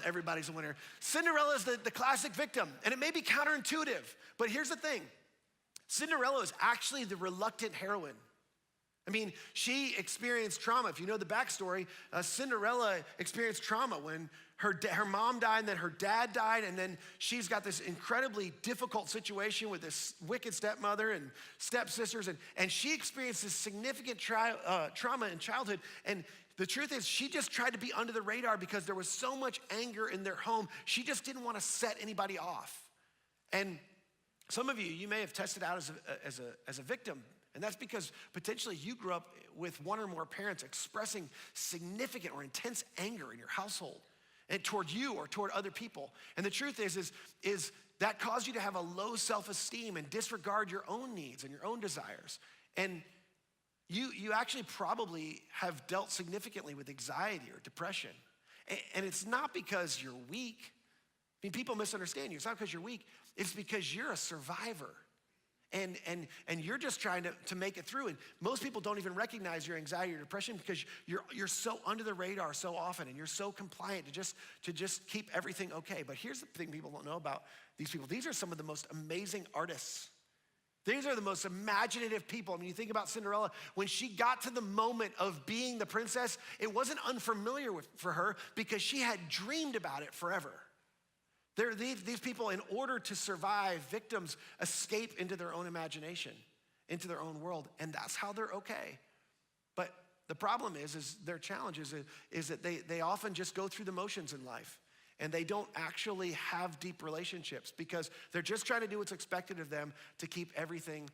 Everybody's a winner. Cinderella is the classic victim, and it may be counterintuitive, but here's the thing. Cinderella is actually the reluctant heroine. I mean, she experienced trauma. If you know the backstory, Cinderella experienced trauma when her mom died, and then her dad died, and then she's got this incredibly difficult situation with this wicked stepmother and stepsisters, and she experienced this significant trauma in childhood. And the truth is, she just tried to be under the radar because there was so much anger in their home. She just didn't want to set anybody off. And some of you may have tested out as a victim. And that's because potentially you grew up with one or more parents expressing significant or intense anger in your household and toward you or toward other people. And the truth is that caused you to have a low self-esteem and disregard your own needs and your own desires. And you actually probably have dealt significantly with anxiety or depression. And it's not because you're weak. I mean, people misunderstand you. It's not because you're weak. It's because you're a survivor. and you're just trying to make it through. And most people don't even recognize your anxiety or depression because you're so under the radar so often, and you're so compliant to just keep everything okay. But here's the thing people don't know about these people. These are some of the most amazing artists. These are the most imaginative people. I mean, you think about Cinderella, when she got to the moment of being the princess, it wasn't unfamiliar for her because she had dreamed about it forever. These people, in order to survive, victims escape into their own imagination, into their own world, and that's how they're okay. But the problem is their challenge is that they often just go through the motions in life, and they don't actually have deep relationships because they're just trying to do what's expected of them to keep everything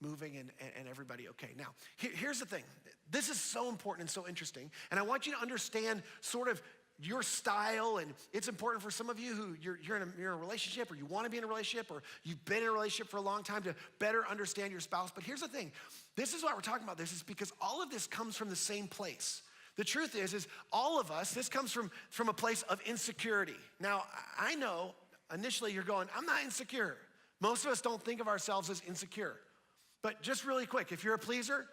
moving and everybody okay. Now, here's the thing. This is so important and so interesting, and I want you to understand sort of your style, and it's important for some of you who you're in a relationship, or you want to be in a relationship, or you've been in a relationship for a long time, to better understand your spouse. But here's the thing. This is why we're talking about this, is because all of this comes from the same place. The truth is all of us, this comes from a place of insecurity. Now, I know initially you're going, I'm not insecure. Most of us don't think of ourselves as insecure. But just really quick, if you're a pleaser,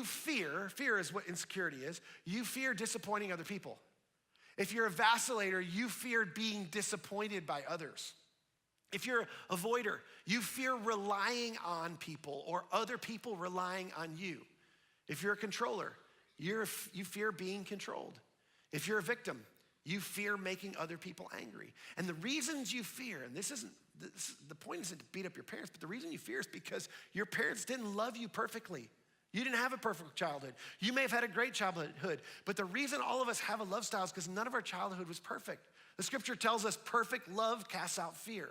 fear is what insecurity is. You fear disappointing other people. If you're a vacillator, you fear being disappointed by others. If you're a avoider, you fear relying on people or other people relying on you. If you're a controller, you fear being controlled. If you're a victim, you fear making other people angry. And the reasons you fear, and the point isn't to beat up your parents, but the reason you fear is because your parents didn't love you perfectly. You didn't have a perfect childhood. You may have had a great childhood, but the reason all of us have a love style is because none of our childhood was perfect. The scripture tells us perfect love casts out fear.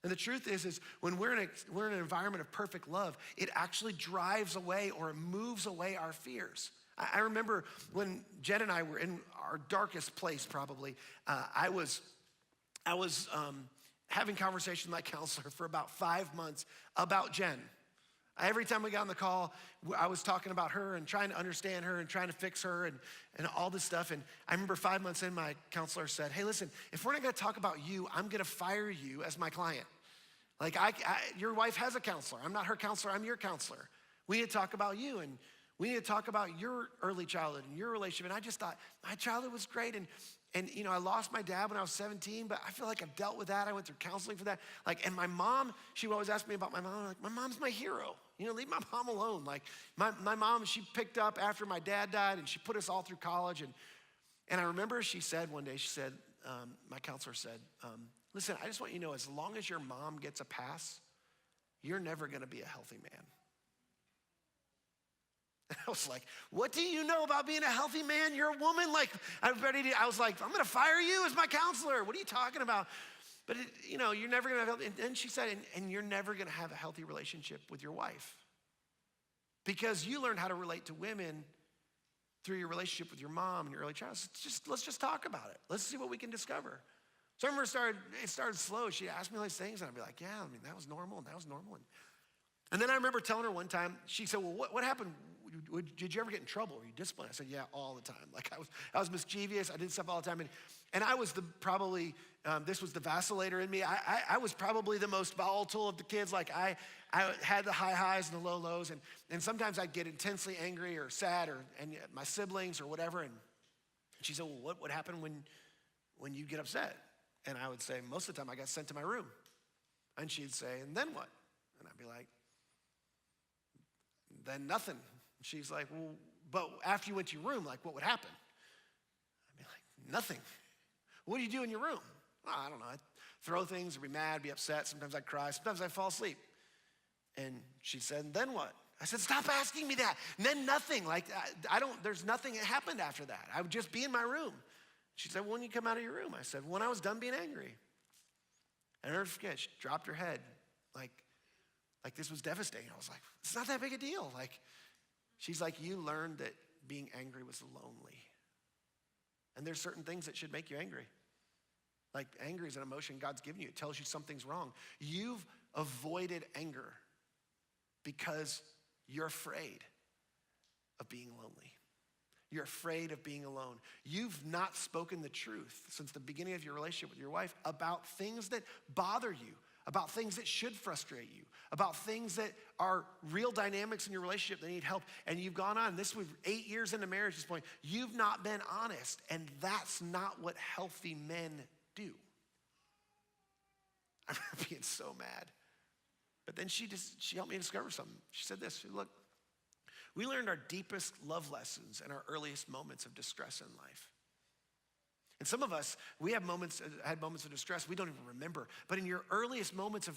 And the truth is when we're in an environment of perfect love, it actually drives away or moves away our fears. I remember when Jen and I were in our darkest place probably, I was having conversation with my counselor for about 5 months about Jen. Every time we got on the call, I was talking about her and trying to understand her and trying to fix her and all this stuff. And I remember 5 months in, my counselor said, hey, listen, if we're not gonna talk about you, I'm gonna fire you as my client. Like, your wife has a counselor. I'm not her counselor, I'm your counselor. We need to talk about you, and we need to talk about your early childhood and your relationship. And I just thought, my childhood was great. And you know, I lost my dad when I was 17, but I feel like I've dealt with that. I went through counseling for that. Like, and my mom, she would always ask me about my mom. I'm like, my mom's my hero. You know, leave my mom alone. Like, my mom, she picked up after my dad died, and she put us all through college. And I remember she said one day, my counselor said, listen, I just want you to know, as long as your mom gets a pass, you're never gonna be a healthy man. I was like, what do you know about being a healthy man? You're a woman. Like, I was like, I'm gonna fire you as my counselor. What are you talking about? But you're never gonna have, and then she said, and you're never gonna have a healthy relationship with your wife. Because you learned how to relate to women through your relationship with your mom and your early childhood. Let's just talk about it. Let's see what we can discover. So I remember it started slow. She asked me all these things, and I'd be like, yeah, I mean, that was normal, and that was normal. And then I remember telling her one time, she said, well, what happened? Did you ever get in trouble? Were you disciplined? I said, yeah, all the time. Like, I was mischievous. I did stuff all the time. And I was this was the vacillator in me. I was probably the most volatile of the kids. Like, I had the high highs and the low lows. And sometimes I'd get intensely angry or sad, and my siblings or whatever. And she said, well, what would happen when you get upset? And I would say, most of the time I got sent to my room. And she'd say, and then what? And I'd be like, then nothing. She's like, well, but after you went to your room, like, what would happen? I'd be like, nothing. What do you do in your room? Oh, I don't know. I'd throw things, be mad, be upset. Sometimes I'd cry. Sometimes I'd fall asleep. And she said, and then what? I said, stop asking me that. And then nothing. Like, there's nothing that happened after that. I would just be in my room. She said, well, when you come out of your room? I said, when I was done being angry. And I never forget, she dropped her head. Like this was devastating. I was like, it's not that big a deal. Like, she's like, you learned that being angry was lonely. And there's certain things that should make you angry. Like, anger is an emotion God's given you. It tells you something's wrong. You've avoided anger because you're afraid of being lonely. You're afraid of being alone. You've not spoken the truth since the beginning of your relationship with your wife about things that bother you, about things that should frustrate you, about things that are real dynamics in your relationship that need help. And you've gone on, this was 8 years into marriage at this point, you've not been honest. And that's not what healthy men do. I remember being so mad. But then she helped me discover something. She said this, look, we learned our deepest love lessons in our earliest moments of distress in life. And some of us, we had moments of distress we don't even remember. But in your earliest moments of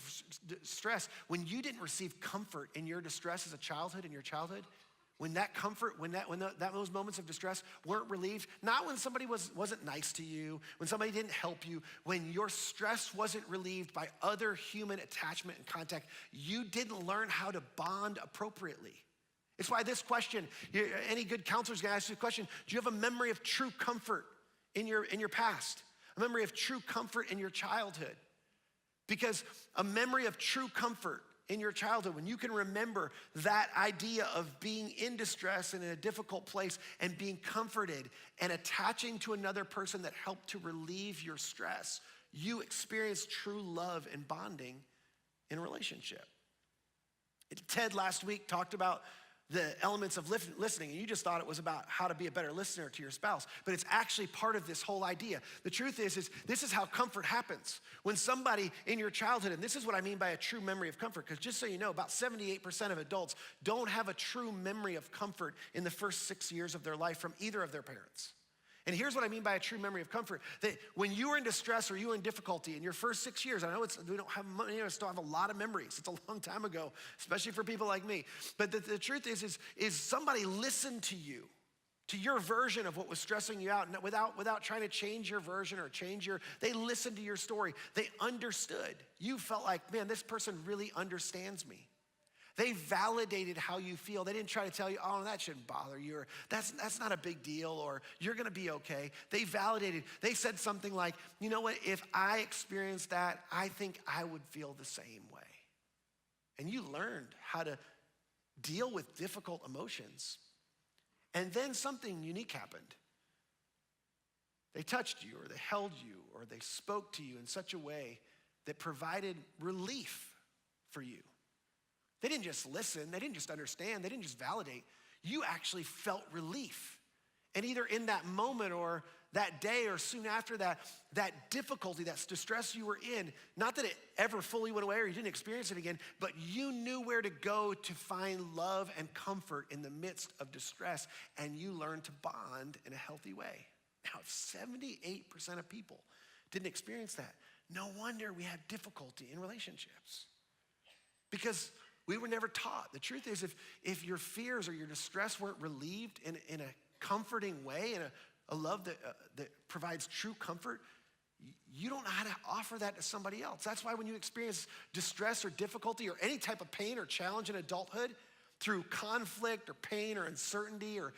stress, when you didn't receive comfort in your distress as a childhood, in your childhood, when that comfort, those moments of distress weren't relieved, not when somebody wasn't nice to you, when somebody didn't help you, when your stress wasn't relieved by other human attachment and contact, you didn't learn how to bond appropriately. It's why this question, any good counselor's gonna ask you the question, do you have a memory of true comfort in your past? A memory of true comfort in your childhood? Because a memory of true comfort in your childhood, when you can remember that idea of being in distress and in a difficult place and being comforted and attaching to another person that helped to relieve your stress, you experience true love and bonding in a relationship. Ted last week talked about the elements of listening, and you just thought it was about how to be a better listener to your spouse, but it's actually part of this whole idea. The truth is this is how comfort happens. When somebody in your childhood, and this is what I mean by a true memory of comfort, because just so you know, about 78% of adults don't have a true memory of comfort in the first 6 years of their life from either of their parents. And here's what I mean by a true memory of comfort, that when you were in distress or you were in difficulty in your first 6 years, I know we don't have, many of us don't have a lot of memories. It's a long time ago, especially for people like me. But the truth is somebody listened to you, to your version of what was stressing you out, without trying to change your version or they listened to your story. They understood. You felt like, man, this person really understands me. They validated how you feel. They didn't try to tell you, oh, that shouldn't bother you, or that's not a big deal, or you're gonna be okay. They validated. They said something like, you know what, if I experienced that, I think I would feel the same way. And you learned how to deal with difficult emotions. And then something unique happened. They touched you, or they held you, or they spoke to you in such a way that provided relief for you. They didn't just listen, they didn't just understand, they didn't just validate. You actually felt relief. And either in that moment or that day or soon after that difficulty, that distress you were in, not that it ever fully went away or you didn't experience it again, but you knew where to go to find love and comfort in the midst of distress, and you learned to bond in a healthy way. Now, if 78% of people didn't experience that, no wonder we have difficulty in relationships. Because we were never taught. The truth is, if your fears or your distress weren't relieved in a comforting way, in a love that provides true comfort, you don't know how to offer that to somebody else. That's why when you experience distress or difficulty or any type of pain or challenge in adulthood through conflict or pain or uncertainty or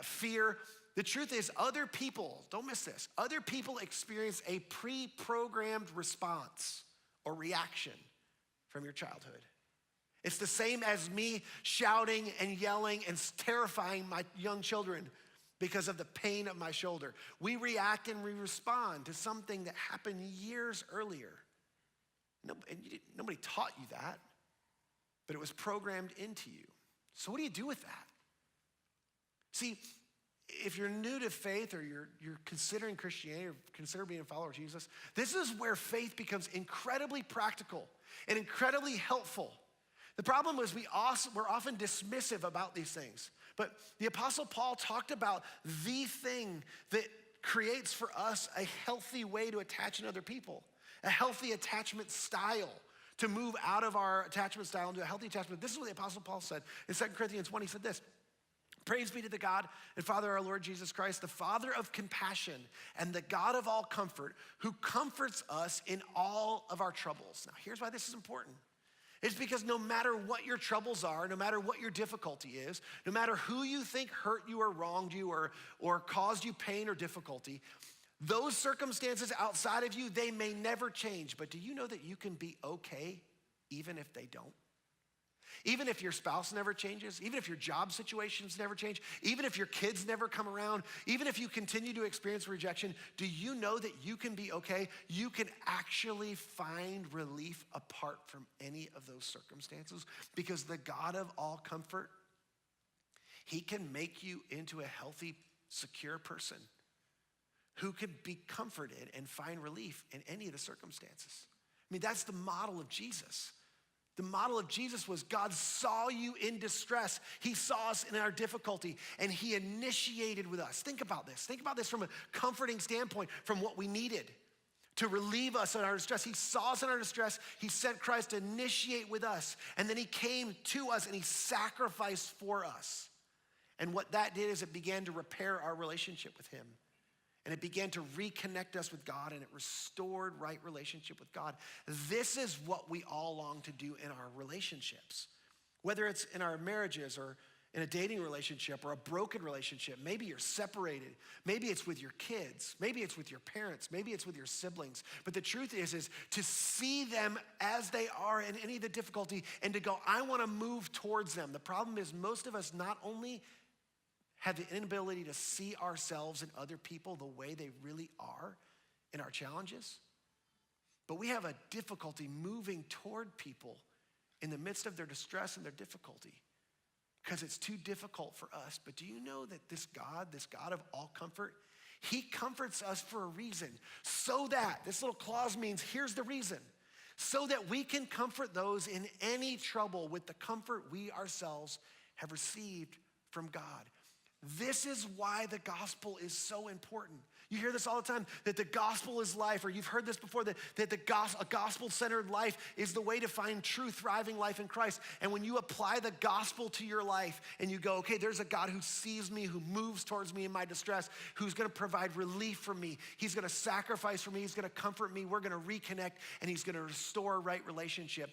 fear, the truth is other people, don't miss this, other people experience a pre-programmed response or reaction from your childhood. It's the same as me shouting and yelling and terrifying my young children because of the pain of my shoulder. We react and we respond to something that happened years earlier. Nobody taught you that, but it was programmed into you. So what do you do with that? See, if you're new to faith or you're considering Christianity or consider being a follower of Jesus, this is where faith becomes incredibly practical and incredibly helpful. The problem is we're often dismissive about these things. But the Apostle Paul talked about the thing that creates for us a healthy way to attach in other people, a healthy attachment style, to move out of our attachment style into a healthy attachment. This is what the Apostle Paul said in 2 Corinthians 1. He said this, praise be to the God and Father our Lord Jesus Christ, the Father of compassion and the God of all comfort, who comforts us in all of our troubles. Now, here's why this is important. It's because no matter what your troubles are, no matter what your difficulty is, no matter who you think hurt you or wronged you or caused you pain or difficulty, those circumstances outside of you, they may never change. But do you know that you can be okay even if they don't? Even if your spouse never changes, even if your job situations never change, even if your kids never come around, even if you continue to experience rejection, do you know that you can be okay? You can actually find relief apart from any of those circumstances because the God of all comfort, he can make you into a healthy, secure person who can be comforted and find relief in any of the circumstances. I mean, that's the model of Jesus. The model of Jesus was God saw you in distress. He saw us in our difficulty and he initiated with us. Think about this. Think about this from a comforting standpoint, from what we needed to relieve us in our distress. He saw us in our distress. He sent Christ to initiate with us. And then he came to us and he sacrificed for us. And what that did is it began to repair our relationship with him. And it began to reconnect us with God, and it restored right relationship with God. This is what we all long to do in our relationships. Whether it's in our marriages or in a dating relationship or a broken relationship, maybe you're separated, maybe it's with your kids, maybe it's with your parents, maybe it's with your siblings. But the truth is to see them as they are in any of the difficulty and to go, I wanna move towards them. The problem is most of us not only have the inability to see ourselves and other people the way they really are in our challenges, but we have a difficulty moving toward people in the midst of their distress and their difficulty because it's too difficult for us. But do you know that this God of all comfort, he comforts us for a reason, so that, this little clause means here's the reason, so that we can comfort those in any trouble with the comfort we ourselves have received from God. This is why the gospel is so important. You hear this all the time, that the gospel is life, or you've heard this before, that a gospel-centered life is the way to find true, thriving life in Christ. And when you apply the gospel to your life and you go, okay, there's a God who sees me, who moves towards me in my distress, who's gonna provide relief for me. He's gonna sacrifice for me, he's gonna comfort me, we're gonna reconnect, and he's gonna restore a right relationship.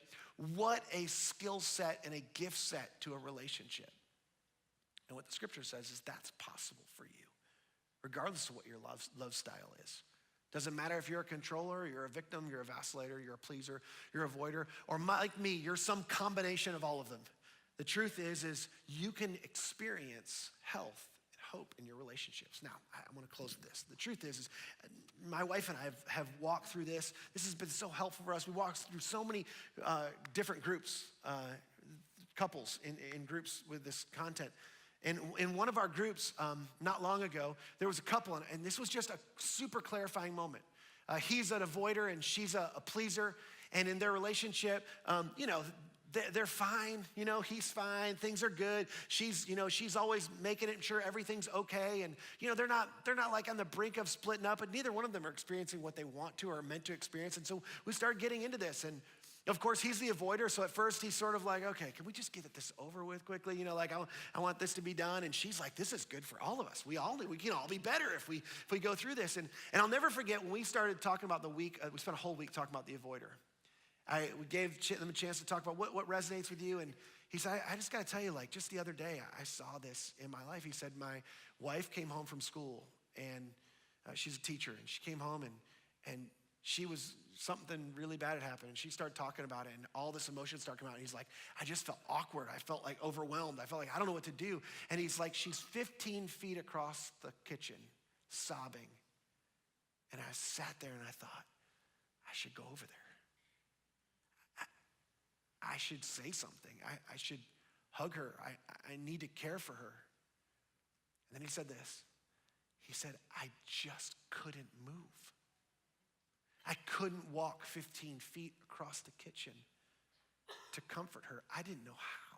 What a skill set and a gift set to a relationship. And what the scripture says is that's possible for you, regardless of what your love style is. Doesn't matter if you're a controller, you're a victim, you're a vacillator, you're a pleaser, you're a avoider, or like me, you're some combination of all of them. The truth is you can experience health and hope in your relationships. Now, I want to close with this. The truth is my wife and I have walked through this. This has been so helpful for us. We walked through so many different groups, couples in groups with this content. And in one of our groups, not long ago, there was a couple, and this was just a super clarifying moment. He's an avoider and she's a pleaser, and in their relationship, they're fine. He's fine. Things are good. She's always making it sure everything's okay, and they're not like on the brink of splitting up, but neither one of them are experiencing what they want to or are meant to experience. And so we started getting into this, and of course, he's the avoider, so at first he's sort of like, okay, can we just get this over with quickly? I want this to be done. And she's like, this is good for all of us. We can all be better if we go through this. And I'll never forget when we started talking about the week, we spent a whole week talking about the avoider. We gave them a chance to talk about what resonates with you. And he said, I just got to tell you, just the other day, I saw this in my life. He said, my wife came home from school, and she's a teacher, and she came home and she was, something really bad had happened, and she started talking about it, and all this emotion started coming out, and he's like, I just felt awkward. I felt like overwhelmed. I felt like I don't know what to do. And he's like, she's 15 feet across the kitchen, sobbing. And I sat there and I thought, I should go over there. I should say something. I should hug her. I need to care for her. And then he said this. He said, I just couldn't move. I couldn't walk 15 feet across the kitchen to comfort her. I didn't know how.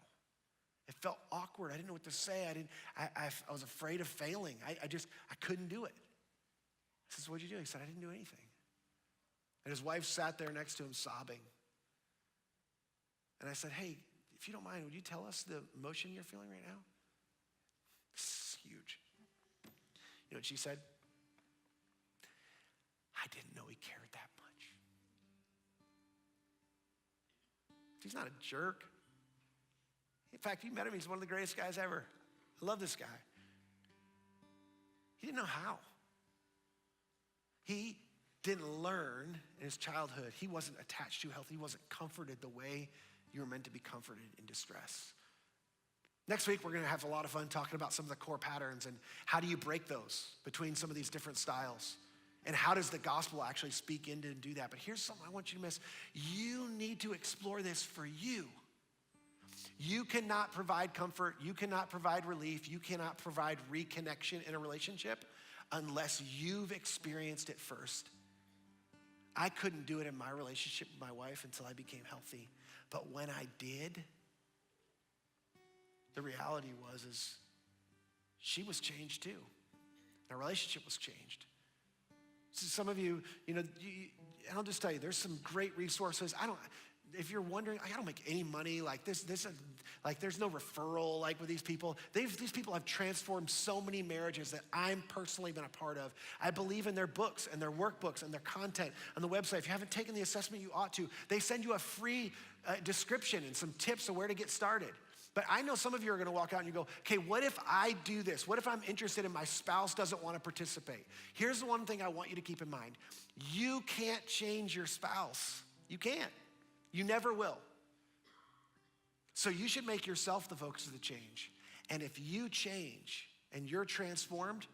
It felt awkward. I didn't know what to say. I was afraid of failing. I couldn't do it. I said, what'd you do? He said, I didn't do anything. And his wife sat there next to him sobbing. And I said, hey, if you don't mind, would you tell us the emotion you're feeling right now? This is huge. You know what she said? I didn't know he cared that much. He's not a jerk. In fact, you met him, he's one of the greatest guys ever. I love this guy. He didn't know how. He didn't learn in his childhood. He wasn't attached to health. He wasn't comforted the way You were meant to be comforted in distress. Next week, we're gonna have a lot of fun talking about some of the core patterns and how do you break those between some of these different styles, and how does the gospel actually speak into and do that. But here's something I want you to miss. You need to explore this for you. You cannot provide comfort, you cannot provide relief, you cannot provide reconnection in a relationship unless you've experienced it first. I couldn't do it in my relationship with my wife until I became healthy. But when I did, the reality is she was changed too. Our relationship was changed. So some of you, and I'll just tell you, there's some great resources. If you're wondering, I don't make any money like this, like there's no referral like with these people. These people have transformed so many marriages that I'm personally been a part of. I believe in their books and their workbooks and their content on the website. If you haven't taken the assessment, you ought to. They send you a free description and some tips of where to get started. But I know some of you are gonna walk out and you go, okay, what if I do this? What if I'm interested and my spouse doesn't wanna participate? Here's the one thing I want you to keep in mind. You can't change your spouse. You can't. You never will. So you should make yourself the focus of the change. And if you change and you're transformed,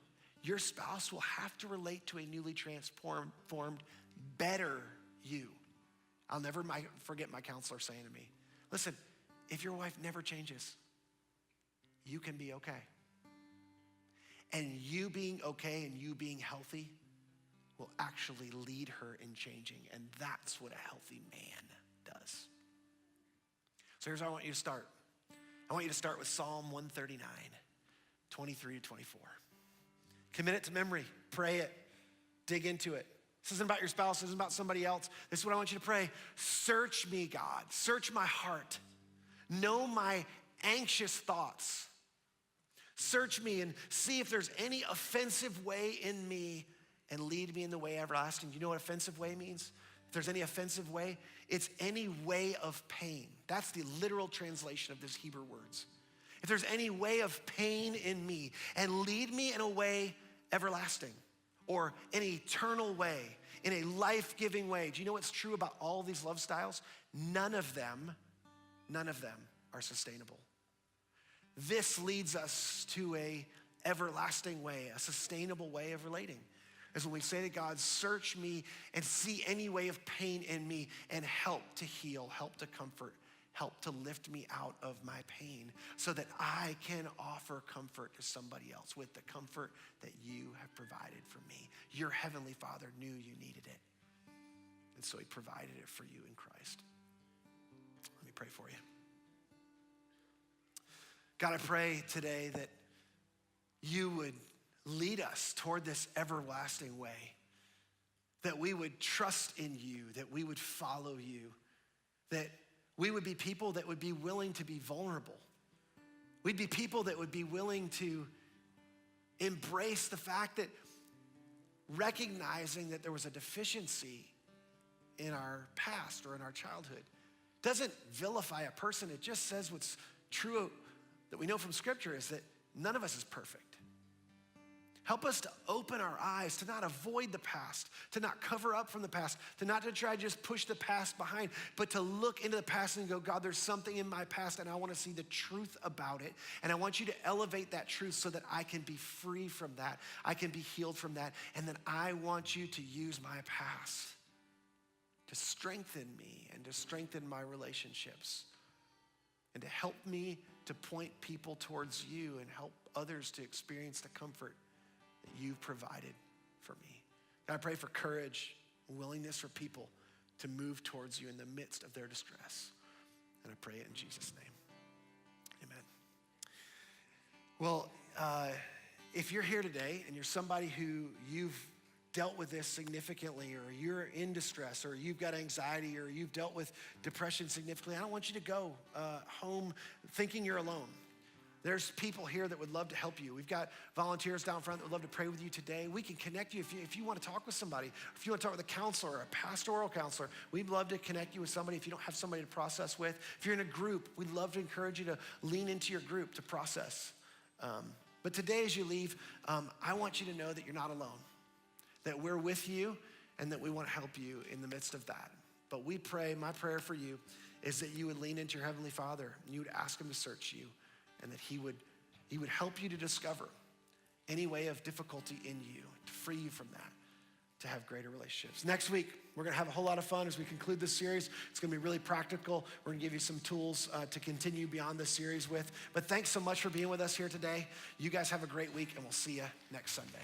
your spouse will have to relate to a newly transformed, better you. I'll never forget my counselor saying to me, listen, if your wife never changes, you can be okay. And you being okay and you being healthy will actually lead her in changing. And that's what a healthy man does. So here's how I want you to start. I want you to start with Psalm 139, 23 to 24. Commit it to memory, pray it, dig into it. This isn't about your spouse, this isn't about somebody else. This is what I want you to pray. Search me, God, search my heart. Know my anxious thoughts. Search me and see if there's any offensive way in me and lead me in the way everlasting. You know what offensive way means? If there's any offensive way, it's any way of pain. That's the literal translation of these Hebrew words. If there's any way of pain in me, and lead me in a way everlasting, or an eternal way, in a life-giving way. Do you know what's true about all these love styles? None of them are sustainable. This leads us to a everlasting way, a sustainable way of relating. Is when we say to God, search me and see any way of pain in me and help to heal, help to comfort, help to lift me out of my pain so that I can offer comfort to somebody else with the comfort that you have provided for me. Your heavenly Father knew you needed it, and so he provided it for you in Christ. Let me pray for you. God, I pray today that you would lead us toward this everlasting way, that we would trust in you, that we would follow you, that we would be people that would be willing to be vulnerable. We'd be people that would be willing to embrace the fact that recognizing that there was a deficiency in our past or in our childhood doesn't vilify a person. It just says what's true that we know from Scripture is that none of us is perfect. Help us to open our eyes, to not avoid the past, to not cover up from the past, to not to try to just push the past behind, but to look into the past and go, God, there's something in my past and I want to see the truth about it. And I want you to elevate that truth so that I can be free from that. I can be healed from that. And then I want you to use my past to strengthen me and to strengthen my relationships and to help me to point people towards you and help others to experience the comfort that you've provided for me. God, I pray for courage and willingness for people to move towards you in the midst of their distress. And I pray it in Jesus' name. Amen. Well, if you're here today and you're somebody who you've dealt with this significantly, or you're in distress, or you've got anxiety, or you've dealt with depression significantly, I don't want you to go home thinking you're alone. There's people here that would love to help you. We've got volunteers down front that would love to pray with you today. We can connect you if you want to talk with somebody, if you want to talk with a counselor, a pastoral counselor. We'd love to connect you with somebody if you don't have somebody to process with. If you're in a group, we'd love to encourage you to lean into your group to process. But today as you leave, I want you to know that you're not alone, that we're with you and that we want to help you in the midst of that. But we pray, my prayer for you is that you would lean into your Heavenly Father and you would ask him to search you, and that he would help you to discover any way of difficulty in you, to free you from that, to have greater relationships. Next week, we're gonna have a whole lot of fun as we conclude this series. It's gonna be really practical. We're gonna give you some tools to continue beyond this series with. But thanks so much for being with us here today. You guys have a great week, and we'll see you next Sunday.